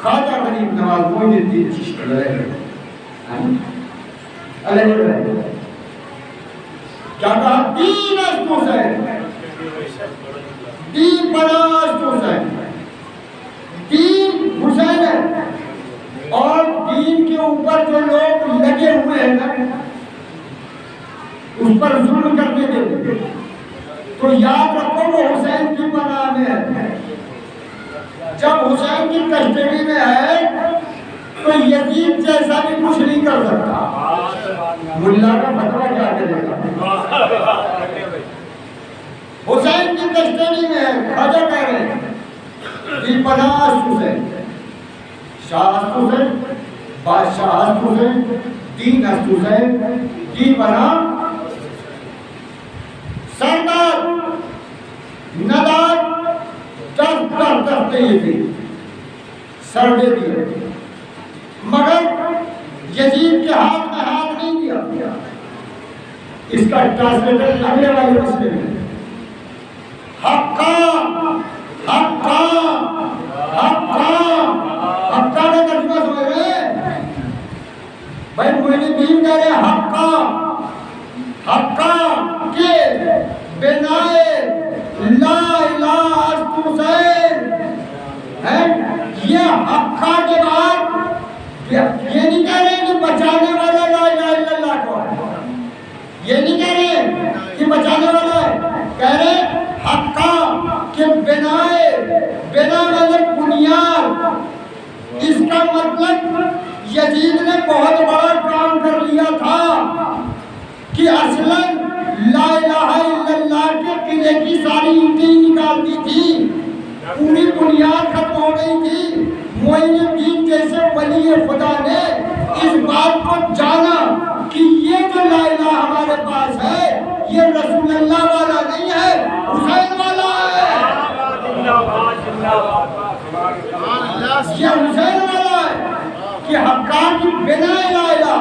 خواجہ غریب نواز معین الدین چشتی علیہ کیا کہا دین است حسین دین پرست حسین دین حسین ہے اور دین کے اوپر جو لوگ لگے ہوئے ہیں نا اس پر ظلم کرنے کے تو یاد رکھو وہ حسین کی پناہ میں ہے جب حسین کی کسٹڈی میں ہے تو یزید جیسا بھی کچھ نہیں کر سکتا ملا کا فتویٰ کیا کرے گا حسین کی کسٹڈی میں ہے خواجہ کہہ رہے ہیں دی پناہ حسین شاہ حسین بادشاہ حسین دین حسین دی پناہ سردار ندار دس یہ تھی سر دے دیے مگر یزید کے ہاتھ میں ہاتھ نہیں دیا. اس کا ٹرانسلیٹر اگلے والے مسئلے میں حقا حقا حقا حقا کا ترجمہ سمجھ رہے بھائی. معین الدین کہہ رہے حقا حقا کے بنائے لا الہ الا حسین ہے. یہ حقا کے بعد یہ نہیں کہہ رہے کہ بچانے والا لا الہ الا اللہ کو ہے. یہ نہیں کہہ رہے کہ بچانے والا ہے. کہہ رہے حقا کہ بنائے بنا مطلب بنیاد. اس کا مطلب یزید نے بہت بڑا کام کر لیا تھا کہ اصلاً لا الہ الا اللہ کے قلعے کی ساری اینٹیں نکال دی تھی. پوری بنیاد ختم ہو گئی تھی. معین الدین جیسے ولی خدا نے اس بات کو جانا کہ یہ جو لا الہ ہمارے پاس ہے یہ رسول اللہ والا نہیں ہے, حسین والا ہے. یہ حسین والا ہے کہ حقا کی بنا لا الہ.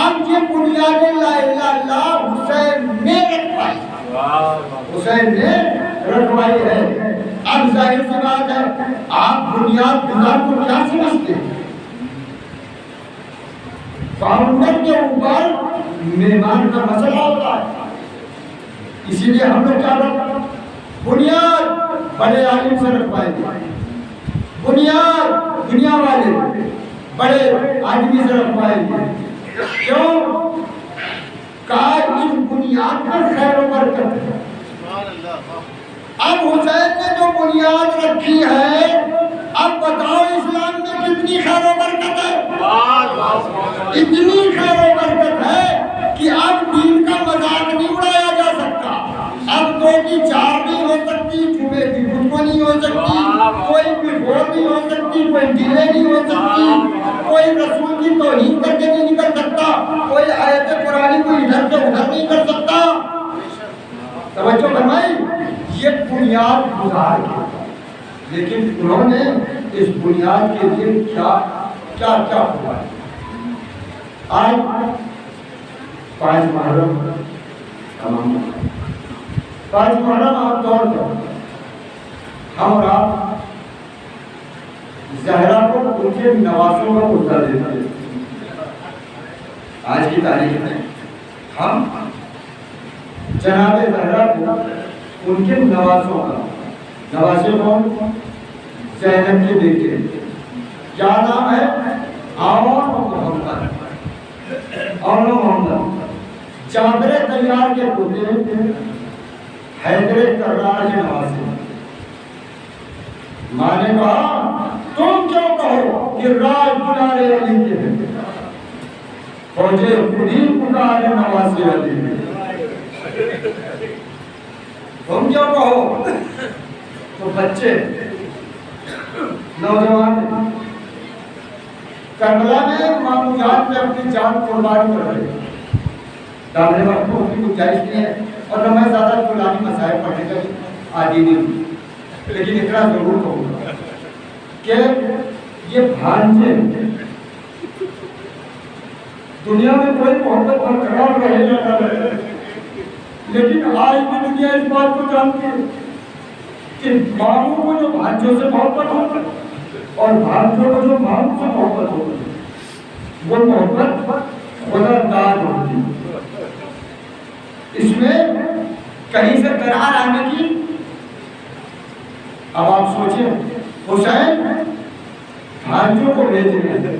اب یہ بنیاد لا الہ اللہ حسین نے رکھوائی, حسین نے رکھوائی ہے. اب ظاہر سی بات ہے آپ بنیاد گزار کو کیا سمجھتے ہیں؟ فاؤنڈر کے اوپر مہمان کا مسئلہ ہوتا ہے. اسی لیے ہم لوگ کیا کرتے ہیں, بنیاد بڑے عالم سے رکھوائیں گے, بنیاد دنیا والے بڑے آدمی سے رکھوائیں گے. کیوں؟ کہا اس بنیاد پر خیر و برکت ہے. اب حسین نے جو بنیاد رکھی ہے, اب بتاؤ اسلام میں کتنی خیر و برکت ہے. اتنی خیر و برکت ہے کہ اب دین کا مذاق نہیں اڑایا جا سکتا. اب دو کی چار نہیں ہو سکتی, جمعے کی خود کو نہیں ہو سکتی, کوئی بفور نہیں ہو سکتی, کوئی ڈیلے نہیں ہو سکتی, کوئی رسول کی توہین کر کے نہیں نکل سکتا, کوئی آیت قرآن کو ادھر سے ادھر نہیں کر سکتا. توجہ فرمائی, یہ بنیاد گزار کی. لیکن انہوں نے اس بنیاد کے لیے کیا کیا کیا ہوا ہے. آج 5 محرم تمام 5 محرم عام طور پر ہم اور آپ زہرا کو ان کے نوازوں کا مدعا دیتے ہیں. آج کی تاریخ میں ہم جناب زہرا کو ان کے نوازوں کا, نوازے کون؟ زینب کے بیٹے, کیا نام ہے؟ آون محمد. آون محمد جابر تیار کے پوتے, حیدر کرار کے نوازے. ماں نے کہا تم کیوں کہو کہ راج دلارے علی کے ہیں, فوجے خودی پکارے نوازے علی کے. تم کیوں کہو؟ تو بچے نوجوان کربلا میں مامو جان میں اپنی جان قربان کر رہے ہیں. دامنے وقت کو کی گنجائش نہیں ہے اور میں زیادہ قرآنی مسائل پڑھنے کا عادی نہیں ہوں, لیکن اتنا ضرور کہوں گا کہ یہ بھانجے دنیا میں کوئی محبت برقرار رہے نہ رہے, لیکن آج بھی دنیا اس بات کو جانتی ہے کہ ماموں کو جو بھانجوں سے محبت ہوتی ہے اور بھانجوں کو جو ماموں سے محبت ہوتی ہے وہ محبت خدا داد ہوتی ہے. اس میں کہیں سے قرار آنے کی. اب آپ سوچیں, حسین بھانجوں کو بھیج رہے ہیں,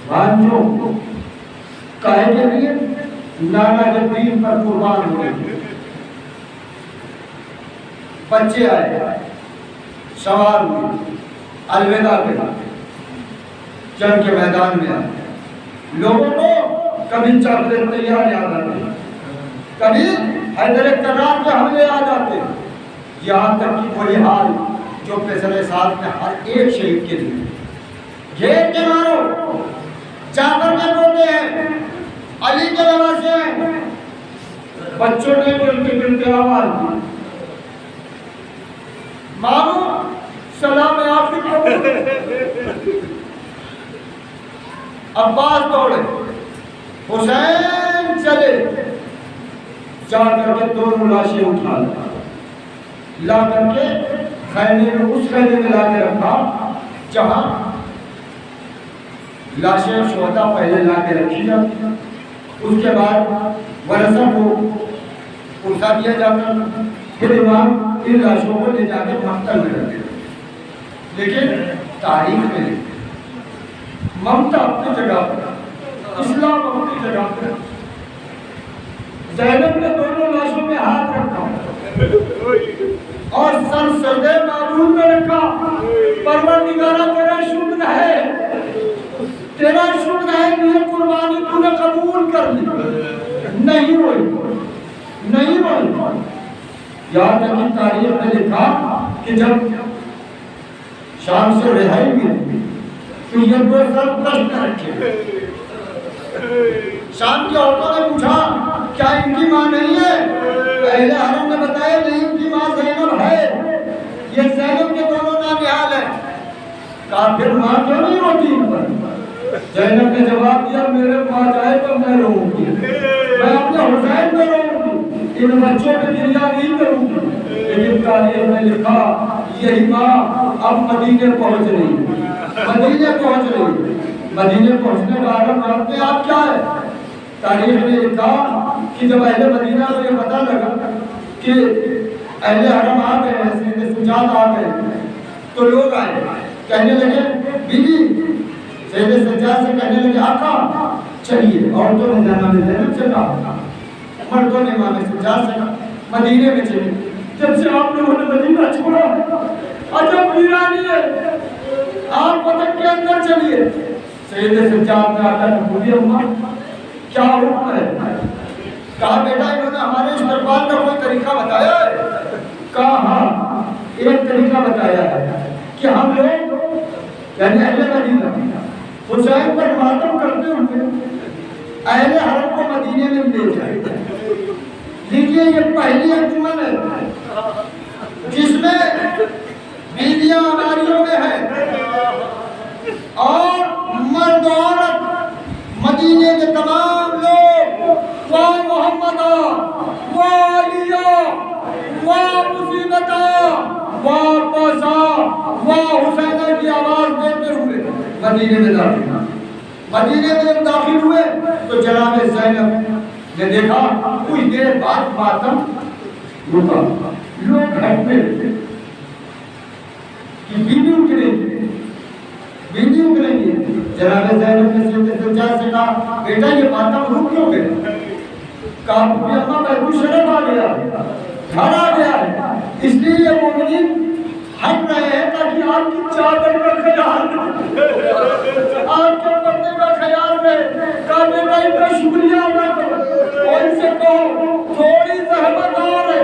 بھانجوں کہے کے لیے نانا کے دین پر قربان ہوئے. بچے آئے, سوار ہوئے, الوداع کہا, جنگ کے میدان میں آئے. لوگوں کو کبھی چاکلیٹ تیار یاد آتے, کبھی حیدر کرار کے حملے یاد آتے, یہاں تک کہ کوئی حال جو فیصلے ساتھ میں ہر ایک شہید کے لیے گھیر کے مارو. جعفر کے پوتے ہیں, علی کے نواسے ہیں. بچوں نے ملتے ملتے آواز دی, مامو سلام آپ کی قبول. عباس دوڑے، حسین چلے، جا کر کے دونوں لاشیں اٹھا لا کر کے خیمے میں، اس خیمے میں لا کے رکھا جہاں لاشیں شہداء پہلے لا کے رکھی جاتی، اس کے بعد ورثہ کو پرسا دیا جاتا، پھر امام ان لاشوں کو لے جا کے مقتل میں رکھے۔ لیکن تاریخ میں ممتا اپنی جگہ پر، اسلام اپنی جگہ پر، زینب نے دونوں لاشوں میں ہاتھ رکھا اور سر سجدے معبود میں رکھا، پروردگارہ تیرا شکر ہے، تیرا شکر ہے کہ یہ قربانی تو نے قبول کر لی، نہیں ہوئی، نہیں ہوئی۔ یاد ہے کہ تاریخ میں لکھا کہ جب شام سے رہائی ملی تو یہ دو سر دشت رکھے، شام کی عورتوں نے پوچھا کیا ان کی ماں نہیں ہے؟ اہل حرم نے بتایا نہیں، ان کی ماں زینب ہے، یہ زینب کے دونوں نامحال ہیں۔ کہا پھر ماں کیوں نہیں ہوتی ان پر؟ زینب نے جواب دیا میرے ماں جائے تو میں رہوں گی، میں اپنے حسین میں رہوں گی، ان بچوں پہ گریہ نہیں کروں گی۔ لیکن تاریخ میں لکھا یہی ماں اب مدینے پہنچ رہی ہے، مدینے پہنچ رہی ہے۔ مدینے پہنچنے کا عالم اپنے آپ کیا ہے؟ تاریخ میں لکھا کہ جب اہل مدینہ کو یہ پتہ لگا کہ اہل حرم آ گئے ہیں، سید سجاد آ گئے، تو لوگ آئے کہنے لگے بیوی، سید سجاد سے کہنے لگے آقا چلیے، عورتوں نے جانا میں زینب سے کہا، مردوں نے امام سجاد سے کہا مدینے میں چلیے۔ جب سے آپ لوگوں نے مدینہ چھوڑا عجب ویرانی ہے، آپ وطن کے اندر چلیے۔ سید سجاد نے آقا نے بولی اماں کیا حکم ہے؟ کہا بیٹا انہوں نے ہمارے استقبال کا کوئی طریقہ بتایا ہے؟ کہا ہاں ایک طریقہ بتایا ہے کہ ہم لوگ یعنی اہل مدینہ حسین پر ماتم کرتے ہوئے اہل حرم کو مدینے میں لے جائیں۔ دیکھیے یہ پہلی انجمن ہے جس میں بیویاں اناریوں میں ہیں اور مرد عورت مدینے کے تمام لوگ واہ محمدہ، واہ علیہ، واہ مصیبتہ، واہ باسا، واہ حسینہ کی آواز دیتے ہوئے مدینے میں داخل ہوئے۔ مدینے میں جب داخل ہوئے تو جناب زینب نے دیکھا کچھ دیر بعد ماتم رکا، لوگ ہٹنے لگے کہ بیوی اٹھنے گی، بیوی اٹھنے گی۔ جناب زینب نے سید سجاد سے کہا بیٹا یہ ماتم رک کیوں گئے؟ کہا اماں محبوب شرف آ گیا، گھر آ گیا ہے، اس لیے یہ مومنین ہٹ رہے ہیں تاکہ آپ کی چادر کا خیال رہے، آپ کے پردے کا خیال رہے۔ کہا بیٹا ان کا شکریہ ادا کرو اور ان سے کہو تھوڑی زحمت اور ہے،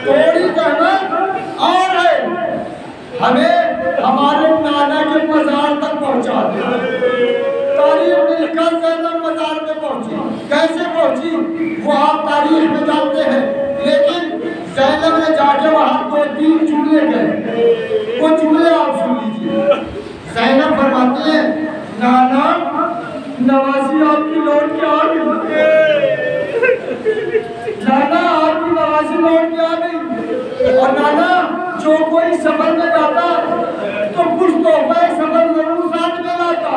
تھوڑی زحمت اور ہے، ہمیں ہمارے نانا کے مزار تک پہنچا دے۔ تاریخ میں لکھا زینب مزار میں پہنچی، کیسے پہنچی وہ آپ تاریخ میں جانتے ہیں، لیکن زینب نے جا کے وہاں 2-3 چولہے گئے، وہ چولہے آپ سن لیجئے۔ زینب فرماتی ہے نانا نوازی آپ کی لوٹ کے آ گئی، نانا آپ کی نوازی لوٹ کے آ گئی، اور نانا جو کوئی سفر میں جاتا تو کچھ تحفہ سفر ضرور ساتھ میں لاتا۔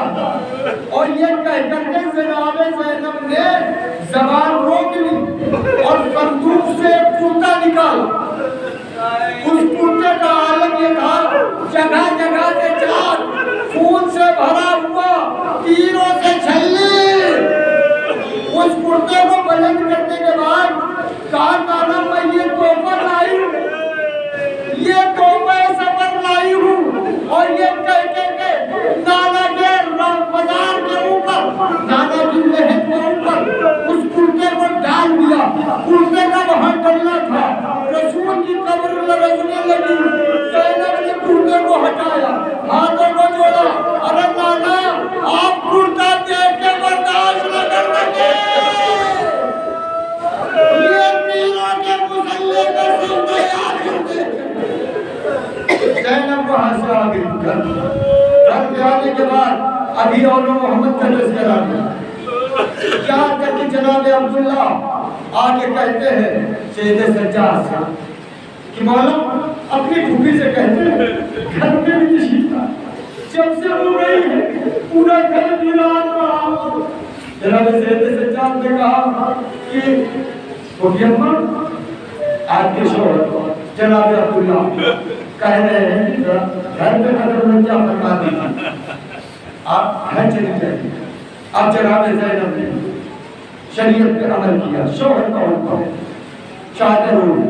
اور یہ کہہ کر کے جناب زینب نے زبان روک لی اور صندوق سے ایک کرتا نکالا۔ اس کرتے کا عالم یہ تھا جگہ جگہ سے چار، خون سے بھرا ہوا، تیروں سے چھلنی۔ اس کرتے کو بلند کرنے کے بعد کہا نانا میں یہ تحفہ لائی ہوں، یہ تحفہ سفر لائی ہوں، اور یہ کہہ کے نانا کے مزار کے اوپر، نانا کی لحد کے اوپر اس کرتے کو ڈال دیا۔ کرتے کا وہاں ڈلنا تھا، رسول کی قبر لرزنے لگی۔ زینب نے کرتے کو ہٹایا، ہاتھوں کو جوڑا، ارے نانا آپ کرتا دیکھ کے برداشت نہ کر سکے، یہ تیروں کے مسلح کا سجدہ یاد کرتے۔ زینب وہاں سے آگے گھر پہ آنے کے بعد ابھی اور محمد کا تذکرہ دیا، یہاں تک کہ جناب عبداللہ آ کے کہتے ہیں سید سجاد سے کہ مولا اپنی پھوپھی سے کہتے ہیں گھر میں بھی تشریف لا، جب سے ہو گئی ہے پورا گھر ویران رہا۔ جناب سید سجاد نے کہا کہ پھوپھی اماں آپ کے شوہر جناب عبداللہ کہہ رہے ہیں کہ گھر میں قدر کیا فرما دیجیے، آپ گھر چلی جائیے۔ اب جناب زینب نے شریعت پہ عمل کیا، شوہر کا حکم چادر اوڑھی،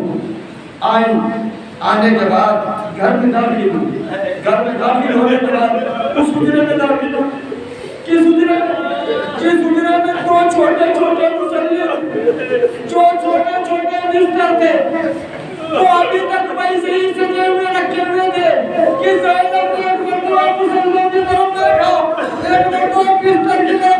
آنے کے بعد گھر میں داخل ہوئی، گھر میں داخل ہونے کے بعد اس حجرے میں داخل ہوئی، کس حجرے میں؟ جس حجرے میں دو چھوٹے چھوٹے مسلے جو چھوٹے چھوٹے بستر تھے وہ ابھی تک ویسے ہی سجے ہوئے رکھے ہوئے تھے کہ زینب نے ایک مرتبہ مسلمانوں کی طرف دیکھا، ایک مرتبہ بستر کی طرف